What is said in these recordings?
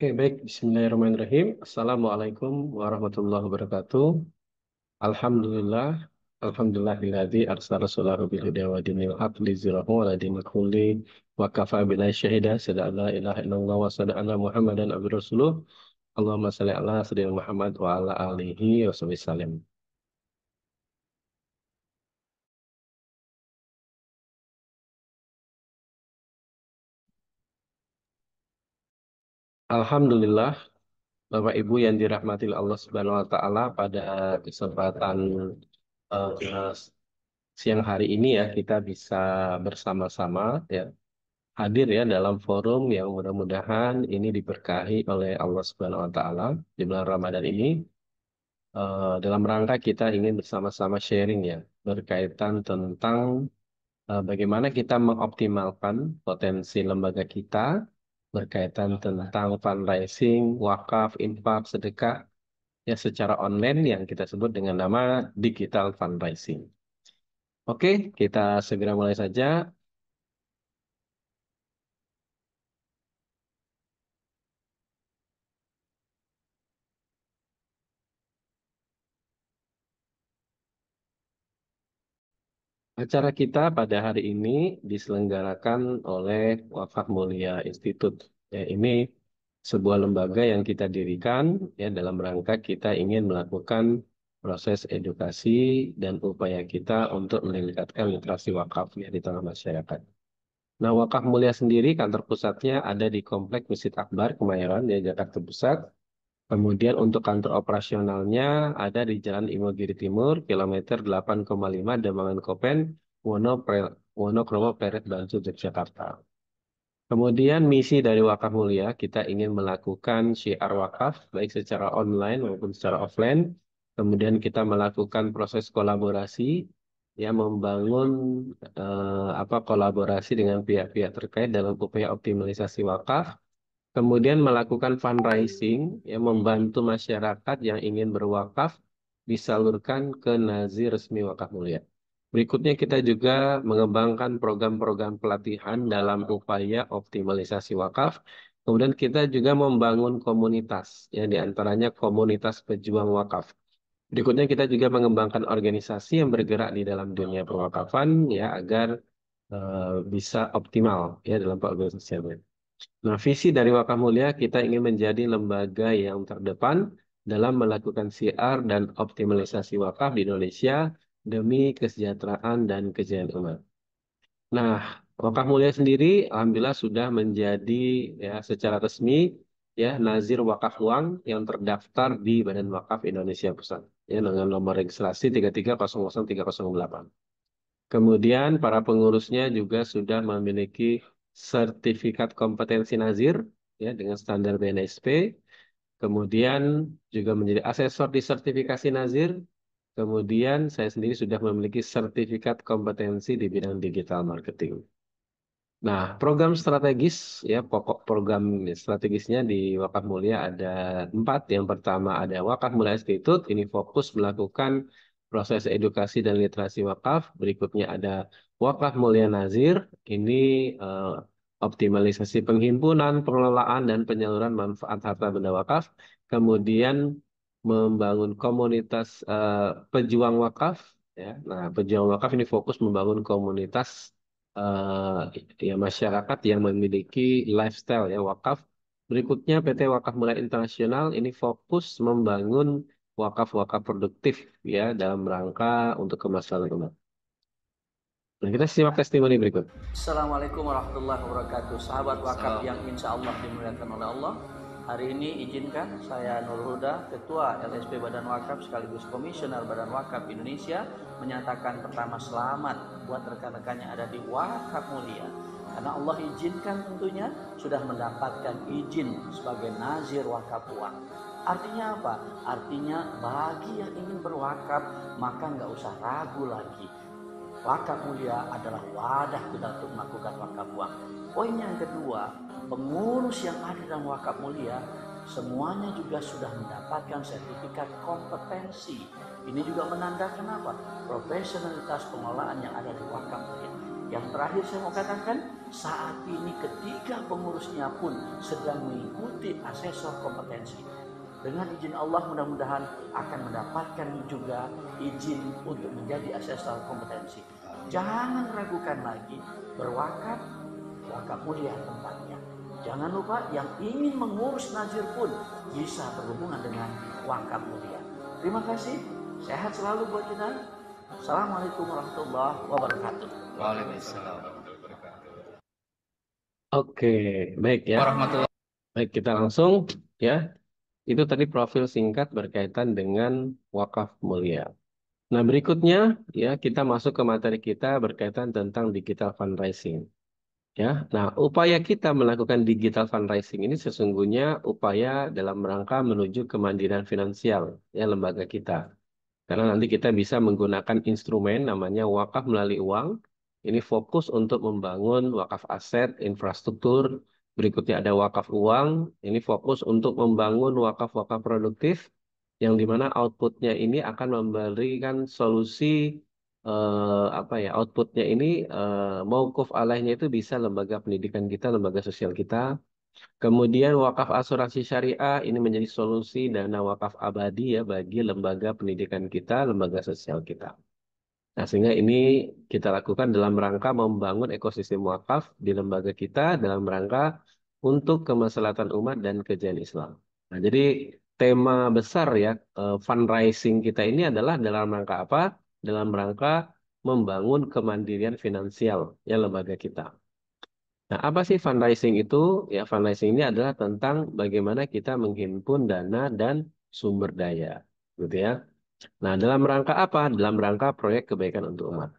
Oke, baik. Bismillahirrahmanirrahim. Assalamualaikum warahmatullahi wabarakatuh. Alhamdulillah. Alhamdulillahilladzi arsala rasulahu bil huda wa dinil haq liyuzhirahu ala dinil kulli wa kafa billahi syahida. Asyhadu an la ilaha illallah wa asyhadu anna Muhammadan abduhu rasuluh. Allahumma shalli ala sayyidina Muhammad wa ala alihi wa sallam. Alhamdulillah, Bapak Ibu yang dirahmati Allah Subhanahu wa taala, pada kesempatan eh, siang hari ini ya kita bisa bersama-sama ya hadir ya dalam forum yang mudah-mudahan ini diberkahi oleh Allah Subhanahu wa taala di bulan Ramadan ini, dalam rangka kita ingin bersama-sama sharing ya berkaitan tentang bagaimana kita mengoptimalkan potensi lembaga kita berkaitan tentang fundraising, wakaf, infak, sedekah ya secara online yang kita sebut dengan nama digital fundraising. Oke, kita segera mulai saja. Acara kita pada hari ini diselenggarakan oleh Wakaf Mulia Institute. Ya, ini sebuah lembaga yang kita dirikan ya dalam rangka kita ingin melakukan proses edukasi dan upaya kita untuk meningkatkan literasi wakaf ya di tengah masyarakat. Nah, Wakaf Mulia sendiri kantor pusatnya ada di Komplek Masjid Akbar Kemayoran ya Jakarta Pusat. Kemudian untuk kantor operasionalnya ada di Jalan Imogiri Timur, kilometer 8,5 Demangan Kopen, Wonokromo, Pleret, Bantul, Yogyakarta. Kemudian misi dari Wakaf Mulia, kita ingin melakukan syiar wakaf, baik secara online maupun secara offline. Kemudian kita melakukan proses kolaborasi, ya membangun kolaborasi dengan pihak-pihak terkait dalam upaya optimalisasi wakaf. Kemudian melakukan fundraising yang membantu masyarakat yang ingin berwakaf disalurkan ke Nazir Resmi Wakaf Mulia. Berikutnya kita juga mengembangkan program-program pelatihan dalam upaya optimalisasi wakaf. Kemudian kita juga membangun komunitas, ya diantaranya komunitas pejuang wakaf. Berikutnya kita juga mengembangkan organisasi yang bergerak di dalam dunia perwakafan, ya agar bisa optimal ya dalam pengorganisasiannya. Nah, visi dari Wakaf Mulia kita ingin menjadi lembaga yang terdepan dalam melakukan siar dan optimalisasi wakaf di Indonesia demi kesejahteraan dan kejayaan umat. Nah, Wakaf Mulia sendiri alhamdulillah sudah menjadi ya secara resmi ya Nazir Wakaf Uang yang terdaftar di Badan Wakaf Indonesia Pusat ya dengan nomor registrasi 33000308. Kemudian para pengurusnya juga sudah memiliki sertifikat kompetensi Nazir ya dengan standar BNSP. Kemudian juga menjadi asesor di sertifikasi Nazir. Kemudian saya sendiri sudah memiliki sertifikat kompetensi di bidang digital marketing. Nah, program strategis ya pokok program strategisnya di Wakaf Mulia ada 4. Yang pertama ada Wakaf Mulia Institute, ini fokus melakukan proses edukasi dan literasi wakaf. Berikutnya ada Wakaf Mulia Nazir, ini eh, optimalisasi penghimpunan, pengelolaan dan penyaluran manfaat harta benda wakaf. Kemudian membangun komunitas pejuang wakaf. Ya, nah pejuang wakaf ini fokus membangun komunitas ya masyarakat yang memiliki lifestyle ya wakaf. Berikutnya PT Wakaf Mulia Internasional ini fokus membangun wakaf-wakaf produktif ya dalam rangka untuk kemaslahatan umat. Nah, kita simak testimoni berikut. Assalamualaikum warahmatullahi wabarakatuh. Sahabat wakaf yang insya Allah dimuliakan oleh Allah. Hari ini izinkan saya Nur Huda, Ketua LSP Badan Wakaf sekaligus Komisioner Badan Wakaf Indonesia, menyatakan pertama selamat buat rekan-rekan yang ada di Wakaf Mulia. Karena Allah izinkan tentunya sudah mendapatkan izin sebagai Nazir Wakaf Uang. Artinya apa? Artinya bagi yang ingin berwakaf maka nggak usah ragu lagi. Wakaf Mulia adalah wadah kita untuk melakukan wakaf uang. Poin yang kedua, pengurus yang ada dalam Wakaf Mulia semuanya juga sudah mendapatkan sertifikat kompetensi. Ini juga menandakan apa? Profesionalitas pengelolaan yang ada di Wakaf Mulia. Yang terakhir saya mau katakan, saat ini ketiga pengurusnya pun sedang mengikuti asesor kompetensi. Dengan izin Allah mudah-mudahan akan mendapatkan juga izin untuk menjadi asesor kompetensi. Jangan ragukan lagi, berwakaf, wakaf mulia tempatnya. Jangan lupa yang ingin mengurus nazir pun bisa berhubungan dengan wakaf mulia. Terima kasih, sehat selalu buat kita. Assalamualaikum warahmatullahi wabarakatuh. Waalaikumsalam. Oke, baik ya. Warahmatullahi. Baik, kita langsung ya. Itu tadi profil singkat berkaitan dengan wakaf mulia. Nah, berikutnya ya kita masuk ke materi kita berkaitan tentang digital fundraising. Ya, nah upaya kita melakukan digital fundraising ini sesungguhnya upaya dalam rangka menuju kemandirian finansial ya lembaga kita. Karena nanti kita bisa menggunakan instrumen namanya wakaf melalui uang. Ini fokus untuk membangun wakaf aset, infrastruktur. Berikutnya ada wakaf uang. Ini fokus untuk membangun wakaf-wakaf produktif yang dimana outputnya ini akan memberikan solusi apa ya outputnya ini mauquf alaihnya itu bisa lembaga pendidikan kita, lembaga sosial kita. Kemudian wakaf asuransi syariah ini menjadi solusi dana wakaf abadi ya bagi lembaga pendidikan kita, lembaga sosial kita. Nah, sehingga ini kita lakukan dalam rangka membangun ekosistem wakaf di lembaga kita dalam rangka untuk kemaslahatan umat dan kejayaan Islam. Nah, jadi tema besar ya fundraising kita ini adalah dalam rangka apa? Dalam rangka membangun kemandirian finansial ya lembaga kita. Nah, apa sih fundraising itu? Ya, fundraising ini adalah tentang bagaimana kita menghimpun dana dan sumber daya, gitu ya. Nah, dalam rangka apa? Dalam rangka proyek kebaikan untuk umat.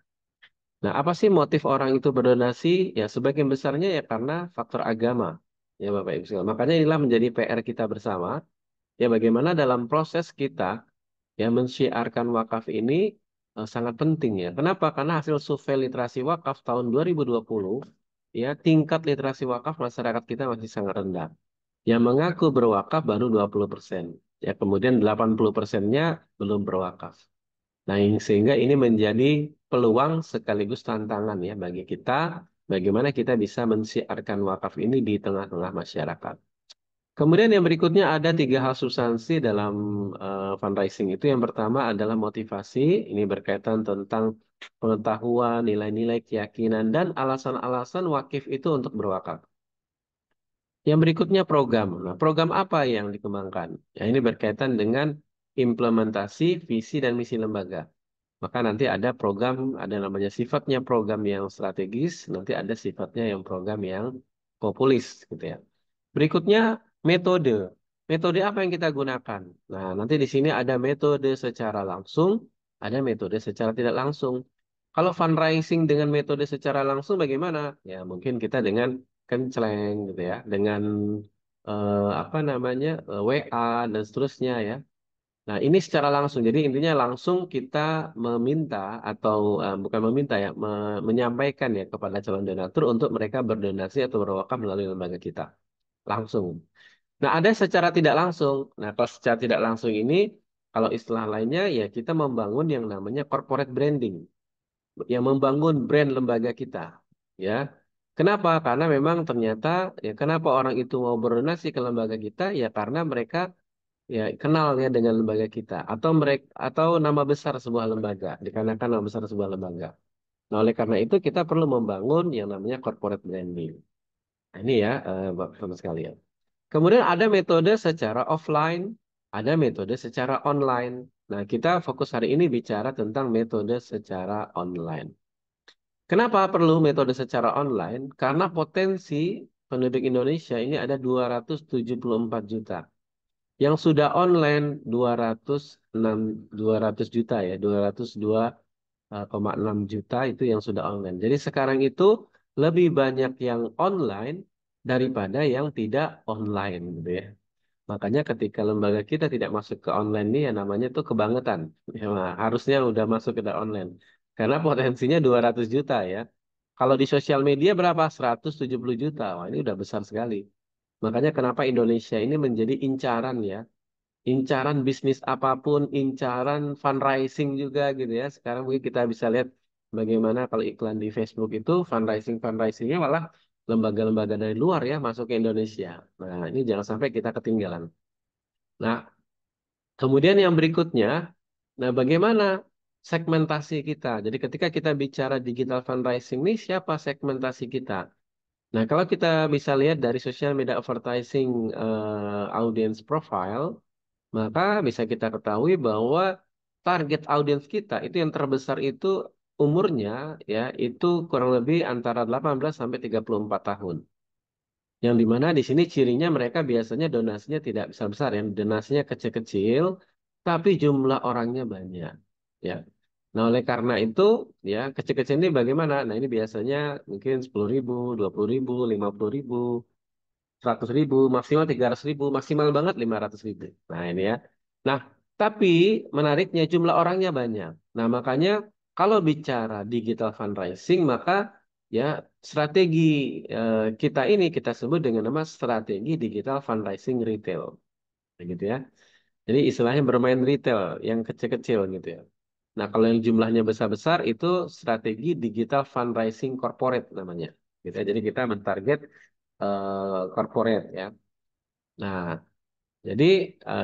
Nah, apa sih motif orang itu berdonasi? Ya, sebagian besarnya ya karena faktor agama. Ya, Bapak Ibu sekalian. Makanya inilah menjadi PR kita bersama. Ya, bagaimana dalam proses kita ya mensyiarkan wakaf ini sangat penting ya. Kenapa? Karena hasil survei literasi wakaf tahun 2020 ya tingkat literasi wakaf masyarakat kita masih sangat rendah. Yang mengaku berwakaf baru 20%. Ya, kemudian 80%-nya belum berwakaf. Nah, sehingga ini menjadi peluang sekaligus tantangan ya bagi kita bagaimana kita bisa mensiarkan wakaf ini di tengah-tengah masyarakat. Kemudian yang berikutnya ada tiga hal substansi dalam fundraising itu. Yang pertama adalah motivasi. Ini berkaitan tentang pengetahuan, nilai-nilai, keyakinan, dan alasan-alasan wakif itu untuk berwakaf. Yang berikutnya program. Nah, program apa yang dikembangkan? Ya, ini berkaitan dengan implementasi visi dan misi lembaga. Maka nanti ada program, ada namanya sifatnya program yang strategis, nanti ada sifatnya yang program yang populis, gitu ya. Berikutnya metode. Metode apa yang kita gunakan? Nah, nanti di sini ada metode secara langsung, ada metode secara tidak langsung. Kalau fundraising dengan metode secara langsung bagaimana? Ya, mungkin kita dengan kenceleng gitu ya, dengan apa namanya WA dan seterusnya ya. Nah, ini secara langsung. Jadi intinya langsung kita meminta atau bukan meminta ya, menyampaikan ya kepada calon donatur untuk mereka berdonasi atau berwakaf melalui lembaga kita. Langsung. Nah, ada secara tidak langsung. Nah, kalau secara tidak langsung ini, kalau istilah lainnya ya kita membangun yang namanya corporate branding. Yang membangun brand lembaga kita. Ya. Kenapa? Karena memang ternyata ya kenapa orang itu mau berdonasi ke lembaga kita ya karena mereka ya kenal ya dengan lembaga kita atau mereka atau nama besar sebuah lembaga dikarenakan nama besar sebuah lembaga. Nah, oleh karena itu kita perlu membangun yang namanya corporate branding. Nah, ini ya Bapak sekalian. Kemudian ada metode secara offline, ada metode secara online. Nah, kita fokus hari ini bicara tentang metode secara online. Kenapa perlu metode secara online? Karena potensi penduduk Indonesia ini ada 274 juta. Yang sudah online 206 200 juta ya, 202,6 juta itu yang sudah online. Jadi sekarang itu lebih banyak yang online daripada yang tidak online gitu ya. Makanya ketika lembaga kita tidak masuk ke online ini ya namanya itu kebangetan. Ya, nah, harusnya udah masuk ke online. Karena potensinya 200 juta ya. Kalau di sosial media berapa? 170 juta. Wah, ini udah besar sekali. Makanya kenapa Indonesia ini menjadi incaran ya. Incaran bisnis apapun, incaran fundraising juga gitu ya. Sekarang mungkin kita bisa lihat bagaimana kalau iklan di Facebook itu fundraisingnya malah lembaga-lembaga dari luar ya masuk ke Indonesia. Nah, ini jangan sampai kita ketinggalan. Nah, kemudian yang berikutnya, nah bagaimana segmentasi kita? Jadi ketika kita bicara digital fundraising ini siapa segmentasi kita? Nah, kalau kita bisa lihat dari social media advertising audience profile, maka bisa kita ketahui bahwa target audiens kita itu yang terbesar itu umurnya ya itu kurang lebih antara 18 sampai 34 tahun. Yang dimana di sini cirinya mereka biasanya donasinya tidak besar-besar, yang donasinya kecil-kecil, tapi jumlah orangnya banyak. Ya. Nah, oleh karena itu, ya kecil-kecil ini bagaimana? Nah, ini biasanya mungkin 10.000, 20.000, 50.000, 100.000, maksimal 300.000, maksimal banget 500.000. Nah, ini ya. Nah, tapi menariknya jumlah orangnya banyak. Nah, makanya kalau bicara digital fundraising, maka ya strategi kita ini kita sebut dengan nama strategi digital fundraising retail. Begitu ya. Jadi istilahnya bermain retail yang kecil-kecil gitu ya. Nah, kalau yang jumlahnya besar-besar itu strategi digital fundraising corporate namanya. Gitu ya. Jadi kita mentarget corporate ya. Nah, jadi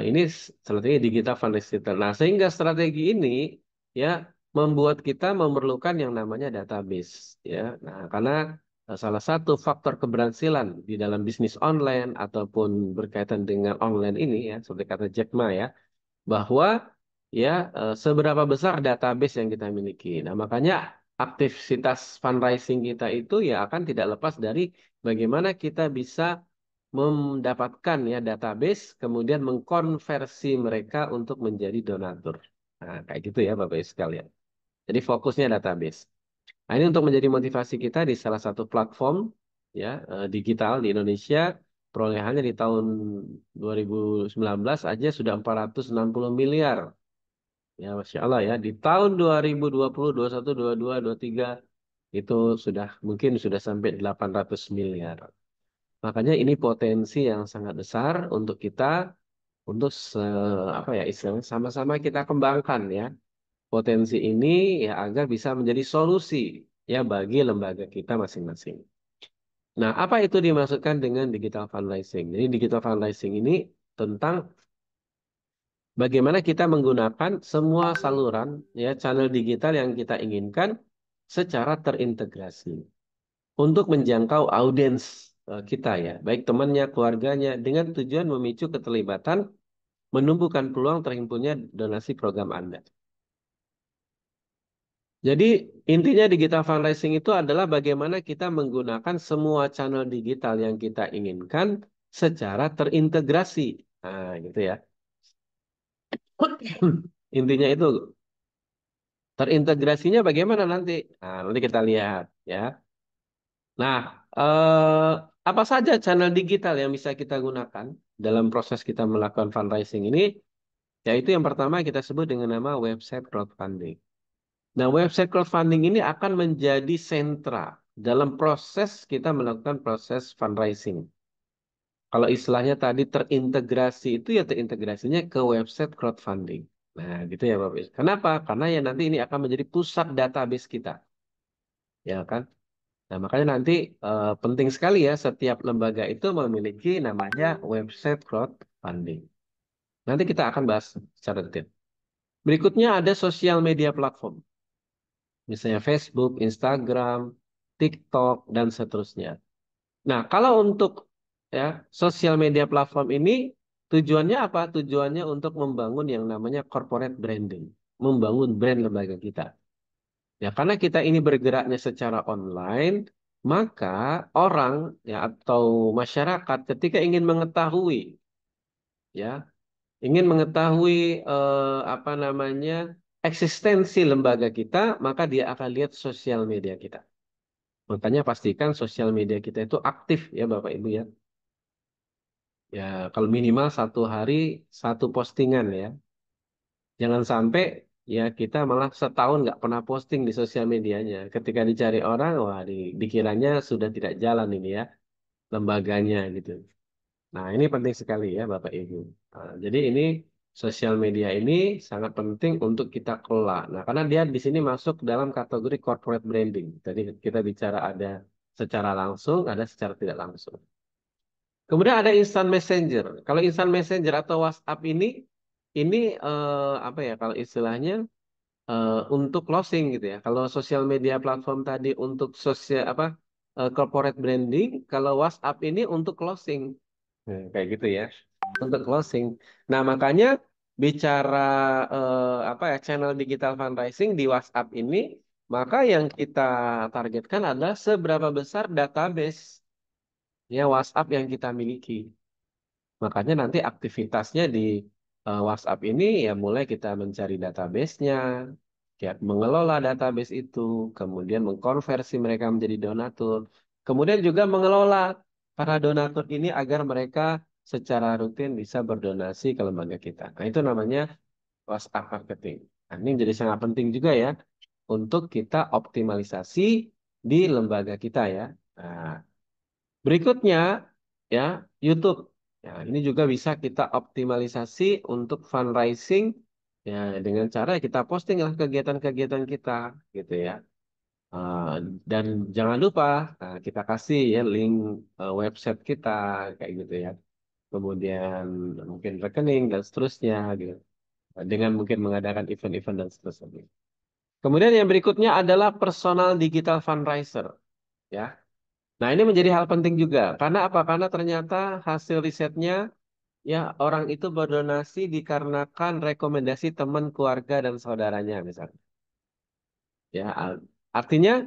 ini strategi digital fundraising. Nah, sehingga strategi ini ya membuat kita memerlukan yang namanya database ya. Nah, karena salah satu faktor keberhasilan di dalam bisnis online ataupun berkaitan dengan online ini ya, seperti kata Jack Ma ya, bahwa ya seberapa besar database yang kita miliki. Nah, makanya aktivitas fundraising kita itu ya akan tidak lepas dari bagaimana kita bisa mendapatkan ya database, kemudian mengkonversi mereka untuk menjadi donatur. Nah, kayak gitu ya Bapak Ibu sekalian. Jadi fokusnya database. Nah, ini untuk menjadi motivasi kita di salah satu platform ya digital di Indonesia, perolehannya di tahun 2019 aja sudah 460 miliar. Ya, Masya Allah ya. Di tahun 2020, 21, 22, 23 itu sudah mungkin sudah sampai 800 miliar. Makanya ini potensi yang sangat besar untuk kita untuk apa ya istilahnya sama-sama kita kembangkan ya potensi ini ya agar bisa menjadi solusi ya bagi lembaga kita masing-masing. Nah, apa itu dimaksudkan dengan digital fundraising? Jadi digital fundraising ini tentang bagaimana kita menggunakan semua saluran ya channel digital yang kita inginkan secara terintegrasi untuk menjangkau audiens kita ya, baik temannya, keluarganya, dengan tujuan memicu keterlibatan, menumbuhkan peluang terhimpunnya donasi program Anda. Jadi intinya digital fundraising itu adalah bagaimana kita menggunakan semua channel digital yang kita inginkan secara terintegrasi. Nah, gitu ya. Intinya itu terintegrasinya bagaimana nanti? Nah, nanti kita lihat ya. Nah, eh, apa saja channel digital yang bisa kita gunakan dalam proses kita melakukan fundraising ini? Yaitu yang pertama kita sebut dengan nama website crowdfunding. Nah, website crowdfunding ini akan menjadi sentra dalam proses kita melakukan proses fundraising. Kalau istilahnya tadi terintegrasi itu ya terintegrasinya ke website crowdfunding. Nah, gitu ya Bapak. Kenapa? Karena ya nanti ini akan menjadi pusat database kita. Ya kan? Nah, makanya nanti penting sekali ya setiap lembaga itu memiliki namanya website crowdfunding. Nanti kita akan bahas secara detail. Berikutnya ada sosial media platform. Misalnya Facebook, Instagram, TikTok, dan seterusnya. Nah, kalau untuk ya sosial media platform ini tujuannya apa? Tujuannya untuk membangun yang namanya corporate branding, membangun brand lembaga kita. Ya, karena kita ini bergeraknya secara online, maka orang ya atau masyarakat ketika ingin mengetahui ya, ingin mengetahui apa namanya eksistensi lembaga kita, maka dia akan lihat sosial media kita. Makanya pastikan sosial media kita itu aktif ya Bapak Ibu ya. Ya, kalau minimal satu hari satu postingan ya. Jangan sampai ya kita malah setahun nggak pernah posting di sosial medianya. Ketika dicari orang, wah dikiranya sudah tidak jalan ini ya lembaganya gitu. Nah, ini penting sekali ya Bapak Ibu. Nah, jadi ini sosial media ini sangat penting untuk kita kelola. Nah, karena dia di sini masuk dalam kategori corporate branding. Jadi kita bicara ada secara langsung, ada secara tidak langsung. Kemudian ada instant messenger. Kalau instant messenger atau WhatsApp ini apa ya? Kalau istilahnya untuk closing gitu ya. Kalau sosial media platform tadi untuk sosial apa corporate branding, kalau WhatsApp ini untuk closing. Kayak gitu ya. Untuk closing. Nah, makanya bicara apa ya channel digital fundraising di WhatsApp ini, maka yang kita targetkan adalah seberapa besar database ya WhatsApp yang kita miliki. Makanya nanti aktivitasnya di WhatsApp ini ya mulai kita mencari database-nya, ya, mengelola database itu, kemudian mengkonversi mereka menjadi donatur, kemudian juga mengelola para donatur ini agar mereka secara rutin bisa berdonasi ke lembaga kita. Nah, itu namanya WhatsApp marketing. Nah, ini menjadi sangat penting juga ya untuk kita optimalisasi di lembaga kita ya. Nah, berikutnya ya YouTube. Ya, ini juga bisa kita optimalisasi untuk fundraising ya dengan cara kita posting lah kegiatan-kegiatan kita gitu ya. Eh, dan jangan lupa kita kasih ya link website kita kayak gitu ya. Kemudian mungkin rekening dan seterusnya gitu. Dengan mungkin mengadakan event-event dan seterusnya. Kemudian yang berikutnya adalah personal digital fundraiser ya. Nah, ini menjadi hal penting juga. Karena apa? Karena ternyata hasil risetnya, ya orang itu berdonasi dikarenakan rekomendasi teman, keluarga, dan saudaranya misalnya. Ya, artinya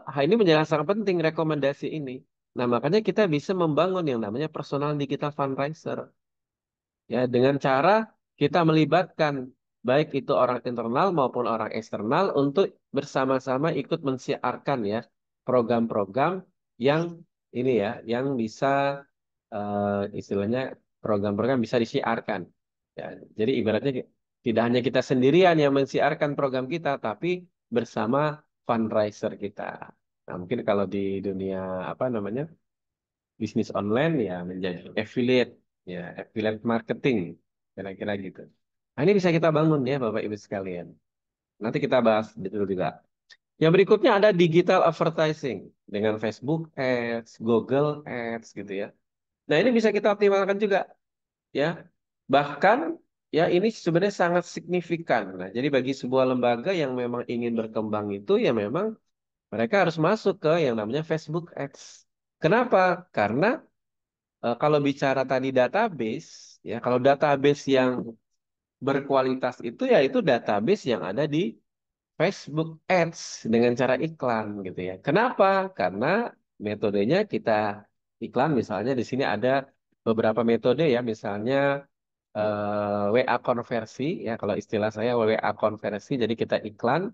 hal ini menjadi sangat penting rekomendasi ini. Nah, makanya kita bisa membangun yang namanya personal digital fundraiser. Ya, dengan cara kita melibatkan baik itu orang internal maupun orang eksternal untuk bersama-sama ikut mensiarkan ya program-program yang ini ya, yang bisa istilahnya program-program bisa disiarkan. Ya, jadi ibaratnya tidak hanya kita sendirian yang mensiarkan program kita, tapi bersama fundraiser kita. Nah, mungkin kalau di dunia apa namanya bisnis online ya menjadi affiliate ya affiliate marketing kira-kira gitu. Nah, ini bisa kita bangun ya Bapak Ibu sekalian. Nanti kita bahas detail juga. Yang berikutnya ada digital advertising dengan Facebook Ads, Google Ads gitu ya. Nah, ini bisa kita optimalkan juga ya. Bahkan ya ini sebenarnya sangat signifikan. Nah, jadi bagi sebuah lembaga yang memang ingin berkembang itu ya memang mereka harus masuk ke yang namanya Facebook Ads. Kenapa? Karena kalau bicara tadi database, ya kalau database yang berkualitas itu ya itu database yang ada di Facebook Ads dengan cara iklan gitu ya. Kenapa? Karena metodenya kita iklan misalnya di sini ada beberapa metode ya, misalnya WA konversi ya kalau istilah saya WA konversi. Jadi kita iklan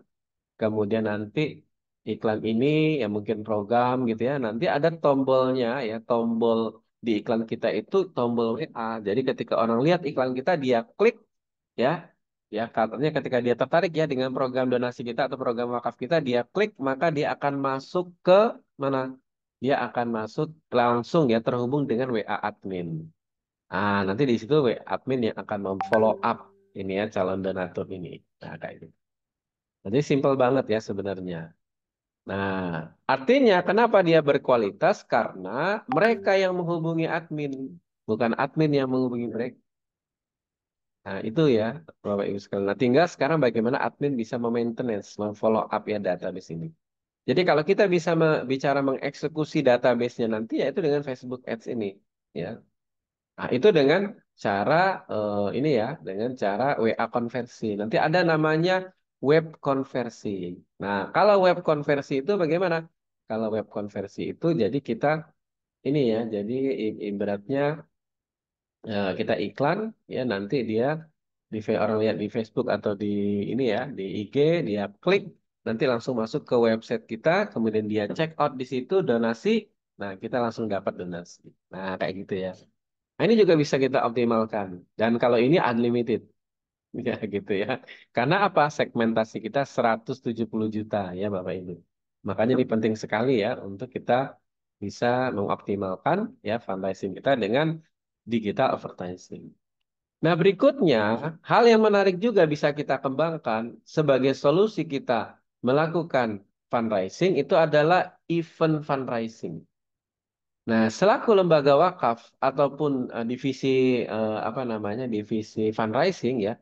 kemudian nanti iklan ini ya mungkin program gitu ya. Nanti ada tombolnya ya, tombol di iklan kita itu tombol WA. Jadi ketika orang lihat iklan kita dia klik ya, ya katanya ketika dia tertarik ya dengan program donasi kita atau program wakaf kita dia klik maka dia akan masuk ke mana? Dia akan masuk langsung ya terhubung dengan WA admin. Ah, nanti di situ WA admin yang akan memfollow up ini ya calon donatur ini. Nah, kayak gitu. Jadi simpel banget ya sebenarnya. Nah, artinya kenapa dia berkualitas? Karena mereka yang menghubungi admin, bukan admin yang menghubungi mereka. Nah, itu ya, Bapak Ibu sekalian. Nah, tinggal sekarang bagaimana admin bisa memaintenance, memfollow up ya database ini. Jadi kalau kita bisa bicara mengeksekusi database-nya nanti, ya itu dengan Facebook Ads ini. Ya. Nah, itu dengan cara ini ya, dengan cara WA konversi. Nanti ada namanya web konversi. Nah, kalau web konversi itu bagaimana? Kalau web konversi itu jadi kita ini ya, jadi ibaratnya kita iklan ya nanti dia orang lihat di Facebook atau di ini ya, di IG dia klik nanti langsung masuk ke website kita, kemudian dia check out di situ donasi. Nah, kita langsung dapat donasi. Nah, kayak gitu ya. Nah, ini juga bisa kita optimalkan. Dan kalau ini unlimited, ya gitu ya. Karena apa? Segmentasi kita 170 juta ya Bapak Ibu. Makanya ini penting sekali ya untuk kita bisa mengoptimalkan ya fundraising kita dengan digital advertising. Nah, berikutnya, hal yang menarik juga bisa kita kembangkan sebagai solusi kita melakukan fundraising itu adalah event fundraising. Nah, selaku lembaga wakaf ataupun divisi apa namanya divisi fundraising ya,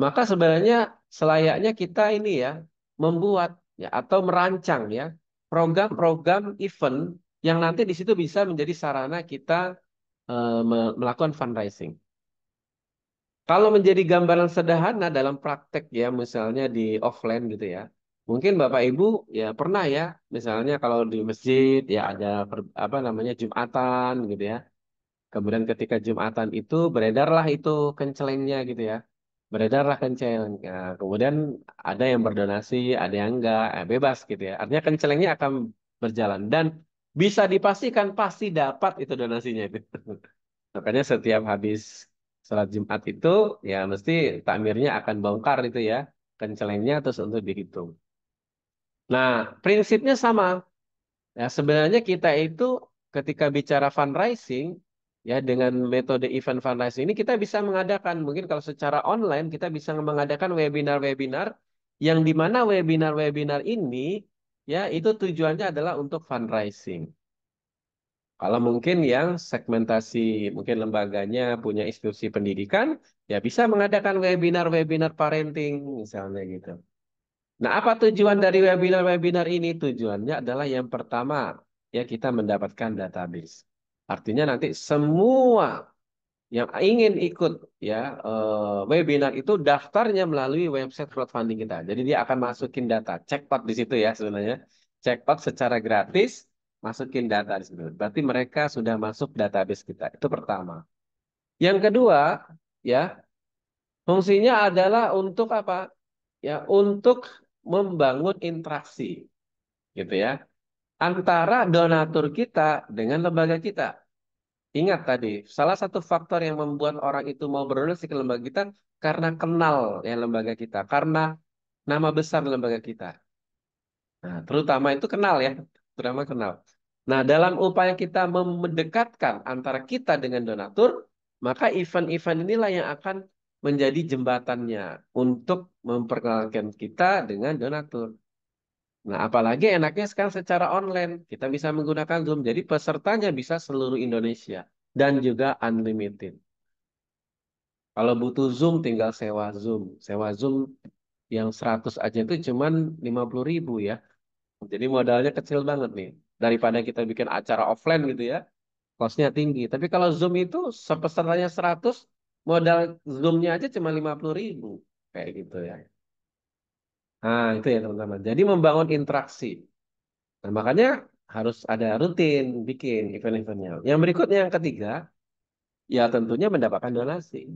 maka sebenarnya selayaknya kita ini ya membuat ya atau merancang ya program-program event yang nanti di situ bisa menjadi sarana kita melakukan fundraising. Kalau menjadi gambaran sederhana dalam praktek ya, misalnya di offline gitu ya, mungkin Bapak Ibu ya pernah ya, misalnya kalau di masjid ya ada apa namanya Jumatan gitu ya. Kemudian ketika Jumatan itu beredarlah itu kencelengnya gitu ya. Beredarlah kenceleng. Nah, kemudian ada yang berdonasi, ada yang enggak, bebas gitu ya. Artinya kencelengnya akan berjalan dan bisa dipastikan pasti dapat itu donasinya itu. Makanya setiap habis sholat Jumat itu ya mesti takmirnya akan bongkar itu ya kencelengnya terus untuk dihitung. Nah, prinsipnya sama. Ya, sebenarnya kita itu ketika bicara fundraising, ya dengan metode event fundraising ini kita bisa mengadakan, mungkin kalau secara online kita bisa mengadakan webinar-webinar yang di mana webinar-webinar ini ya itu tujuannya adalah untuk fundraising. Kalau mungkin yang segmentasi, mungkin lembaganya punya institusi pendidikan, ya bisa mengadakan webinar-webinar parenting misalnya gitu. Nah, apa tujuan dari webinar-webinar ini? Tujuannya adalah yang pertama, ya kita mendapatkan database. Artinya nanti semua yang ingin ikut ya webinar itu daftarnya melalui website crowdfunding kita. Jadi dia akan masukin data, checkbox di situ ya sebenarnya. Checkbox secara gratis, masukin data di situ. Berarti mereka sudah masuk database kita. Itu pertama. Yang kedua, ya fungsinya adalah untuk apa? Ya, untuk membangun interaksi, gitu ya, antara donatur kita dengan lembaga kita. Ingat tadi, salah satu faktor yang membuat orang itu mau berdonasi ke lembaga kita karena kenal ya lembaga kita, karena nama besar lembaga kita. Nah, terutama itu kenal ya, terutama kenal. Nah, dalam upaya kita mendekatkan antara kita dengan donatur, maka event-event inilah yang akan menjadi jembatannya untuk memperkenalkan kita dengan donatur. Nah, apalagi enaknya sekarang secara online. Kita bisa menggunakan Zoom. Jadi pesertanya bisa seluruh Indonesia. Dan juga unlimited. Kalau butuh Zoom, tinggal sewa Zoom. Sewa Zoom yang 100 aja itu cuman 50.000 ya. Jadi modalnya kecil banget nih. Daripada kita bikin acara offline gitu ya. Costnya tinggi. Tapi kalau Zoom itu pesertanya 100, modal Zoom-nya aja cuma 50.000. Kayak gitu ya. Nah, itu ya teman-teman. Jadi membangun interaksi. Nah, makanya harus ada rutin bikin event-eventnya. Yang berikutnya yang ketiga, ya tentunya mendapatkan donasi.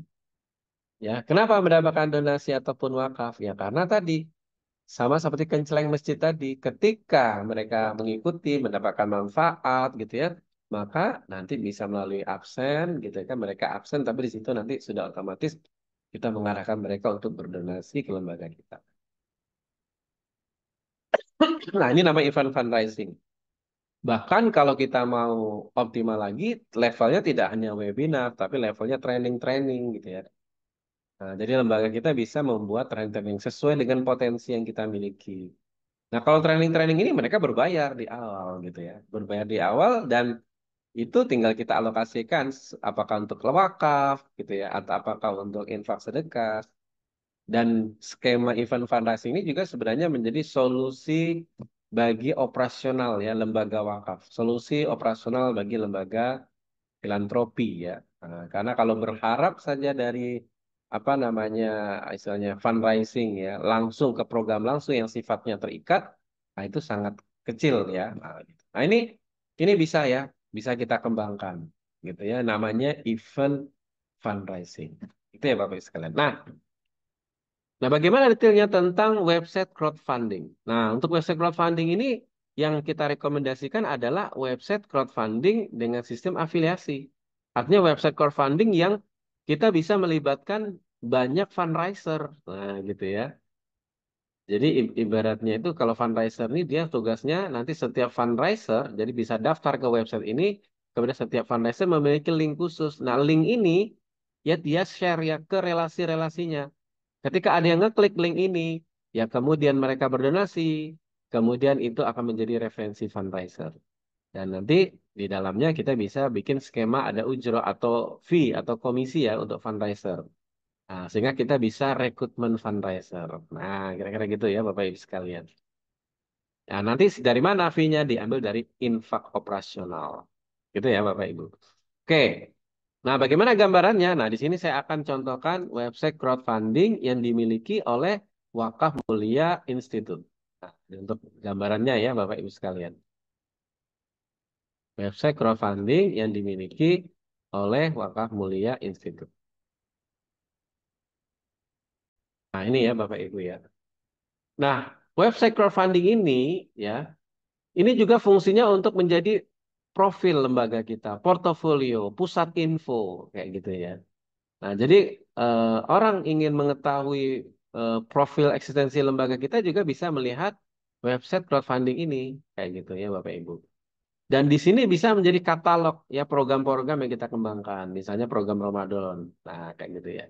Ya, kenapa mendapatkan donasi ataupun wakaf? Ya karena tadi sama seperti kenceleng masjid tadi, ketika mereka mengikuti mendapatkan manfaat gitu ya, maka nanti bisa melalui absen gitu ya kan mereka absen tapi di situ nanti sudah otomatis kita mengarahkan mereka untuk berdonasi ke lembaga kita. Nah, ini nama event fundraising. Bahkan kalau kita mau optimal lagi, levelnya tidak hanya webinar, tapi levelnya training-training gitu ya. Nah, jadi lembaga kita bisa membuat training-training sesuai dengan potensi yang kita miliki. Nah, kalau training-training ini mereka berbayar di awal gitu ya. Berbayar di awal dan itu tinggal kita alokasikan apakah untuk wakaf gitu ya, atau apakah untuk infak sedekah. Dan skema event fundraising ini juga sebenarnya menjadi solusi bagi operasional ya lembaga wakaf. Solusi operasional bagi lembaga filantropi ya. Nah, karena kalau berharap saja dari apa namanya istilahnya fundraising ya langsung ke program langsung yang sifatnya terikat, nah itu sangat kecil ya. Nah, gitu. Nah, ini bisa ya, bisa kita kembangkan gitu ya. Namanya event fundraising. Itu ya Bapak Ibu sekalian. Nah, bagaimana detailnya tentang website crowdfunding? Nah, untuk website crowdfunding ini yang kita rekomendasikan adalah website crowdfunding dengan sistem afiliasi. Artinya website crowdfunding yang kita bisa melibatkan banyak fundraiser. Nah, gitu ya. Jadi ibaratnya itu kalau fundraiser ini dia tugasnya nanti setiap fundraiser jadi bisa daftar ke website ini, kemudian setiap fundraiser memiliki link khusus. Nah, link ini ya dia share ya ke relasi-relasinya. Ketika ada yang ngeklik link ini, ya kemudian mereka berdonasi, kemudian itu akan menjadi referensi fundraiser. Dan nanti di dalamnya kita bisa bikin skema ada ujro atau fee atau komisi ya untuk fundraiser. Nah, sehingga kita bisa rekrutmen fundraiser. Nah, kira-kira gitu ya Bapak Ibu sekalian. Nah, nanti dari mana fee-nya? Diambil dari infak operasional. Gitu ya Bapak Ibu. Oke. Nah, bagaimana gambarannya? Nah, di sini saya akan contohkan website crowdfunding yang dimiliki oleh Wakaf Mulia Institute. Nah, ini untuk gambarannya ya Bapak Ibu sekalian. Website crowdfunding yang dimiliki oleh Wakaf Mulia Institute. Nah, ini ya Bapak Ibu ya. Nah, website crowdfunding ini ya, ini juga fungsinya untuk menjadi profil lembaga kita, portofolio, pusat info kayak gitu ya. Nah, jadi orang ingin mengetahui profil eksistensi lembaga kita juga bisa melihat website crowdfunding ini kayak gitu ya Bapak Ibu. Dan di sini bisa menjadi katalog ya program-program yang kita kembangkan, misalnya program Ramadan. Nah, kayak gitu ya.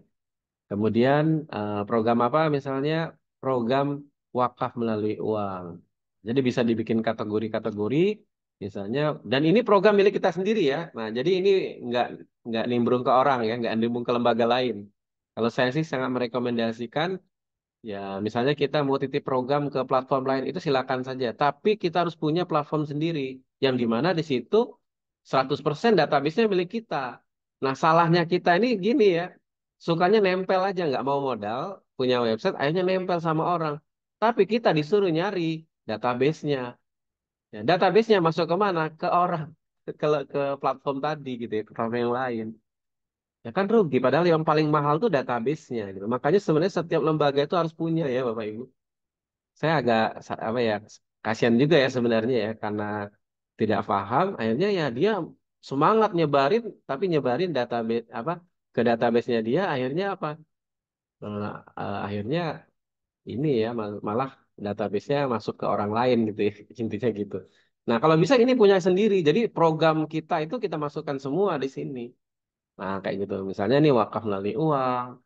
Kemudian program apa misalnya program wakaf melalui uang. Jadi bisa dibikin kategori-kategori misalnya dan ini program milik kita sendiri ya. Nah, jadi ini nggak nggak nimbrung ke orang ya, nggak nimbrung ke lembaga lain. Kalau saya sih sangat merekomendasikan ya misalnya kita mau titip program ke platform lain itu silakan saja. Tapi kita harus punya platform sendiri yang di mana di situ 100% database-nya milik kita. Nah, salahnya kita ini gini ya. Sukanya nempel aja, nggak mau modal, punya website, akhirnya nempel sama orang. Tapi kita disuruh nyari database-nya. Ya, database-nya masuk ke mana? Ke orang, ke platform tadi gitu ya, ke platform yang lain. Ya kan rugi, padahal yang paling mahal tuh database-nya gitu. Makanya sebenarnya setiap lembaga itu harus punya ya Bapak Ibu. Saya agak apa ya, kasihan juga ya sebenarnya ya, karena tidak paham, akhirnya ya dia semangat nyebarin, tapi nyebarin database apa ke database-nya dia, akhirnya apa? Eh, akhirnya ini ya malah database-nya masuk ke orang lain gitu ya, intinya gitu. Nah, kalau bisa ini punya sendiri. Jadi program kita itu kita masukkan semua di sini. Nah, kayak gitu. Misalnya nih wakaf melalui uang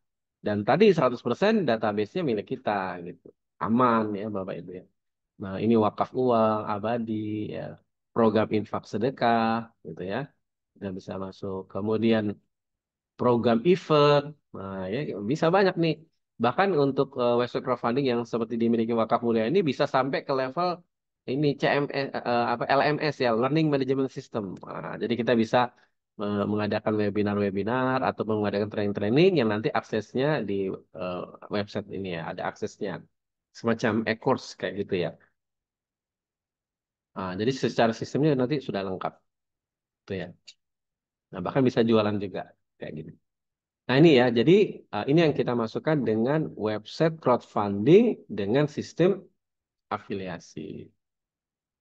dan tadi 100% database-nya milik kita gitu. Aman ya Bapak Ibu ya. Nah, ini wakaf uang abadi ya. Program infak sedekah gitu ya. Dan bisa masuk. Kemudian program event. Nah, ya bisa banyak nih. Bahkan untuk website crowdfunding yang seperti dimiliki Wakaf Mulia ini bisa sampai ke level ini CMS apa LMS ya, Learning Management System. Nah, jadi kita bisa mengadakan webinar-webinar atau mengadakan training-training yang nanti aksesnya di eh, website ini ya, ada aksesnya. Semacam e-course kayak gitu ya. Nah, jadi secara sistemnya nanti sudah lengkap tuh ya. Nah, bahkan bisa jualan juga kayak gitu. Nah ini ya, jadi ini yang kita masukkan dengan website crowdfunding dengan sistem afiliasi.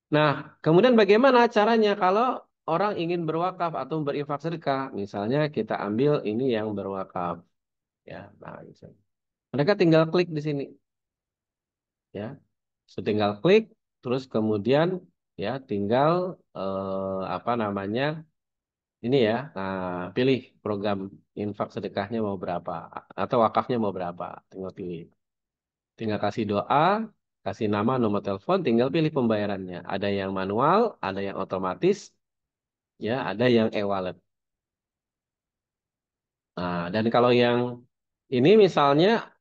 Nah, kemudian bagaimana caranya kalau orang ingin berwakaf atau berinfak sedekah? Misalnya kita ambil ini yang berwakaf, ya. Nah, misalnya. Mereka tinggal klik di sini, ya. So, tinggal klik, terus kemudian ya tinggal apa namanya ini ya. Nah, pilih program infak sedekahnya mau berapa atau wakafnya mau berapa, tinggal pilih. Tinggal kasih doa, kasih nama, nomor telepon, tinggal pilih pembayarannya. Ada yang manual, ada yang otomatis, ya, ada yang e-wallet. Nah, dan kalau yang ini misalnya,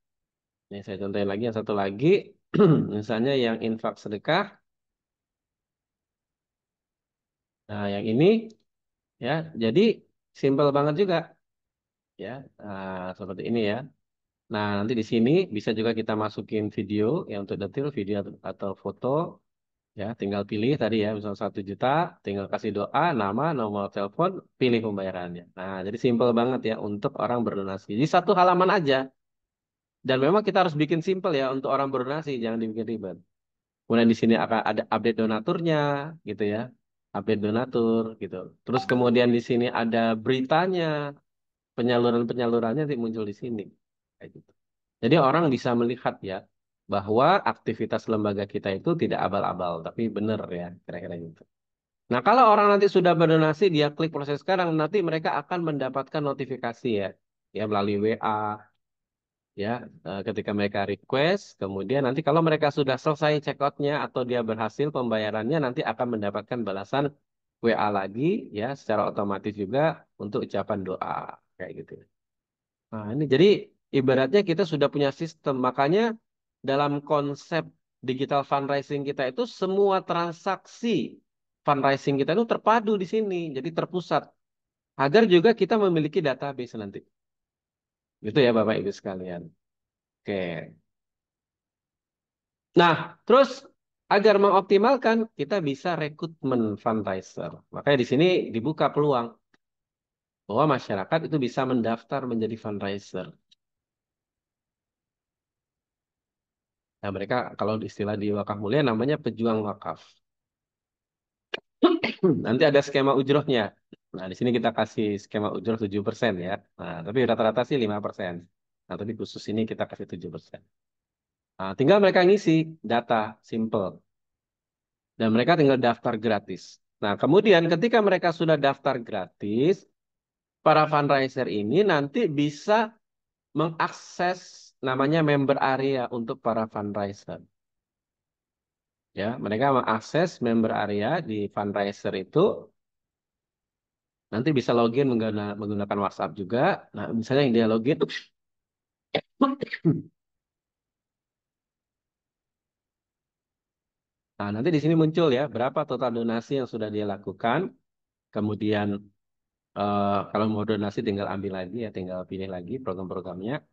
ini saya contohin lagi yang satu lagi, misalnya yang infak sedekah. Nah, yang ini, ya, jadi simple banget juga, ya, seperti ini ya. Nah, nanti di sini bisa juga kita masukin video, ya untuk detail video atau foto. Ya, tinggal pilih tadi ya, misal 1 juta, tinggal kasih doa, nama, nomor telepon, pilih pembayarannya. Nah, jadi simple banget ya untuk orang berdonasi. Jadi satu halaman aja. Dan memang kita harus bikin simple ya untuk orang berdonasi, jangan dibikin ribet. Kemudian di sini akan ada update donaturnya, gitu ya. Update donatur, gitu. Terus kemudian di sini ada beritanya, penyaluran-penyalurannya nanti muncul di sini. Kayak gitu. Jadi orang bisa melihat ya, bahwa aktivitas lembaga kita itu tidak abal-abal, tapi benar ya, kira-kira gitu. Nah, kalau orang nanti sudah berdonasi, dia klik proses sekarang, nanti mereka akan mendapatkan notifikasi ya, ya melalui WA, ya, ketika mereka request, kemudian nanti kalau mereka sudah selesai checkoutnya atau dia berhasil pembayarannya, nanti akan mendapatkan balasan WA lagi, ya, secara otomatis juga untuk ucapan doa, kayak gitu. Nah, ini jadi ibaratnya kita sudah punya sistem, makanya dalam konsep digital fundraising kita itu semua transaksi fundraising kita itu terpadu di sini, jadi terpusat, agar juga kita memiliki database nanti. Gitu ya Bapak Ibu sekalian. Oke. Nah, terus agar mengoptimalkan kita bisa rekrutmen fundraiser. Makanya di sini dibuka peluang bahwa masyarakat itu bisa mendaftar menjadi fundraiser. Nah, mereka kalau istilah di Wakaf Mulia namanya pejuang wakaf. Nanti ada skema ujrohnya. Nah, di sini kita kasih skema ujroh 7% ya. Nah, tapi rata-rata sih 5%. Nah, tapi khusus ini kita kasih 7%. Nah, tinggal mereka ngisi data simple. Dan mereka tinggal daftar gratis. Nah, kemudian ketika mereka sudah daftar gratis, para fundraiser ini nanti bisa mengakses namanya member area untuk para fundraiser. Ya, mereka mengakses member area di fundraiser itu nanti bisa login menggunakan WhatsApp juga. Nah, misalnya yang dia login, nah nanti di sini muncul ya berapa total donasi yang sudah dia lakukan. Kemudian kalau mau donasi tinggal ambil lagi ya, tinggal pilih lagi program-programnya.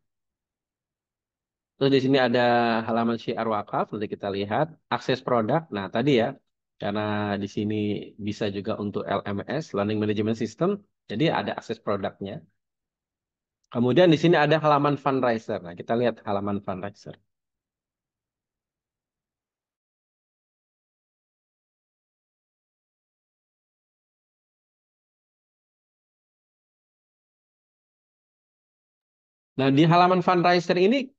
Terus di sini ada halaman syiar wakaf, nanti kita lihat akses produk. Nah, tadi ya, karena di sini bisa juga untuk LMS, Learning Management System, jadi ada akses produknya. Kemudian di sini ada halaman fundraiser. Nah, kita lihat halaman fundraiser. Nah, di halaman fundraiser ini,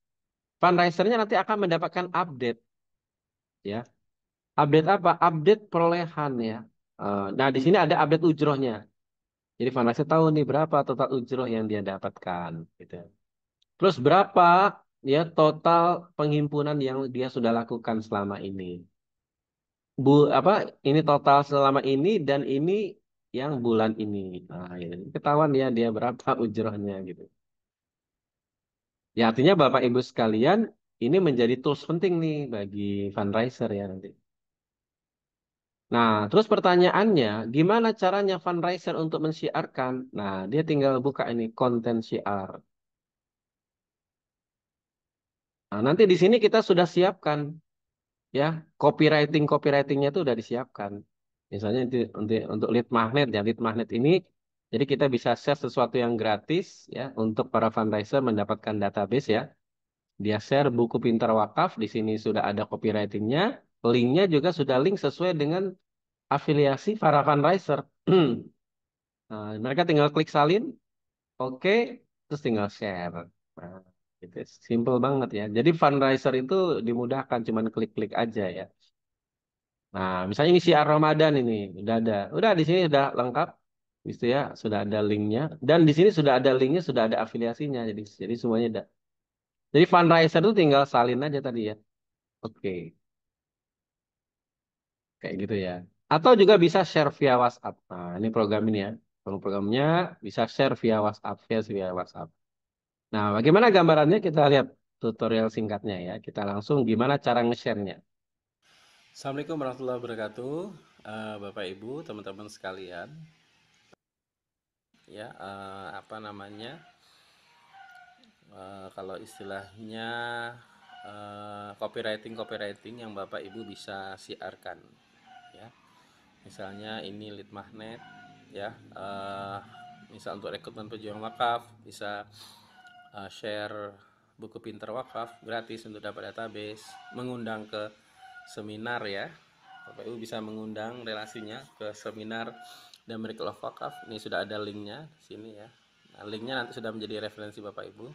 fundraisernya nanti akan mendapatkan update, ya. Update apa? Update perolehan ya. Nah, di sini ada update ujrohnya. Jadi fundraiser tahu nih berapa total ujroh yang dia dapatkan, gitu. Terus berapa ya total penghimpunan yang dia sudah lakukan selama ini. Apa ini total selama ini dan ini yang bulan ini. Nah, ya, ketahuan ya dia berapa ujrohnya gitu. Ya artinya Bapak Ibu sekalian ini menjadi tools penting nih bagi fundraiser ya nanti. Nah, terus pertanyaannya, gimana caranya fundraiser untuk mensyiarkan? Nah, dia tinggal buka ini konten syiar. Nah, nanti di sini kita sudah siapkan ya copywritingnya itu udah disiapkan. Misalnya untuk lead magnet ya, lead magnet ini jadi kita bisa share sesuatu yang gratis ya untuk para fundraiser mendapatkan database ya. Dia share buku pintar wakaf, di sini sudah ada copywritingnya, linknya juga sudah link sesuai dengan afiliasi para fundraiser. Nah, mereka tinggal klik salin, oke, terus tinggal share. Nah, itu simple banget ya. Jadi fundraiser itu dimudahkan, cuman klik-klik aja ya. Nah, misalnya ini syiar Ramadan ini, udah ada. Udah di sini sudah lengkap, gitu ya, sudah ada linknya. Dan di sini sudah ada linknya, sudah ada afiliasinya. Jadi semuanya ada. Jadi fundraiser itu tinggal salin aja tadi ya. Oke, kayak gitu ya. Atau juga bisa share via WhatsApp. Nah, ini program ini ya. Programnya bisa share via WhatsApp, via WhatsApp. Nah, bagaimana gambarannya? Kita lihat tutorial singkatnya ya. Kita langsung gimana cara nge-share-nya. Assalamualaikum warahmatullahi wabarakatuh, Bapak Ibu, teman-teman sekalian. Ya, apa namanya? Kalau istilahnya copywriting yang Bapak Ibu bisa siarkan, ya. Misalnya ini lead magnet, ya. Misal untuk rekrutmen pejuang wakaf bisa share buku pintar wakaf gratis untuk dapat database, mengundang ke seminar ya. Bapak Ibu bisa mengundang relasinya ke seminar dan Miracle of Wakaf. Ini sudah ada linknya di sini ya. Nah, linknya nanti sudah menjadi referensi Bapak Ibu.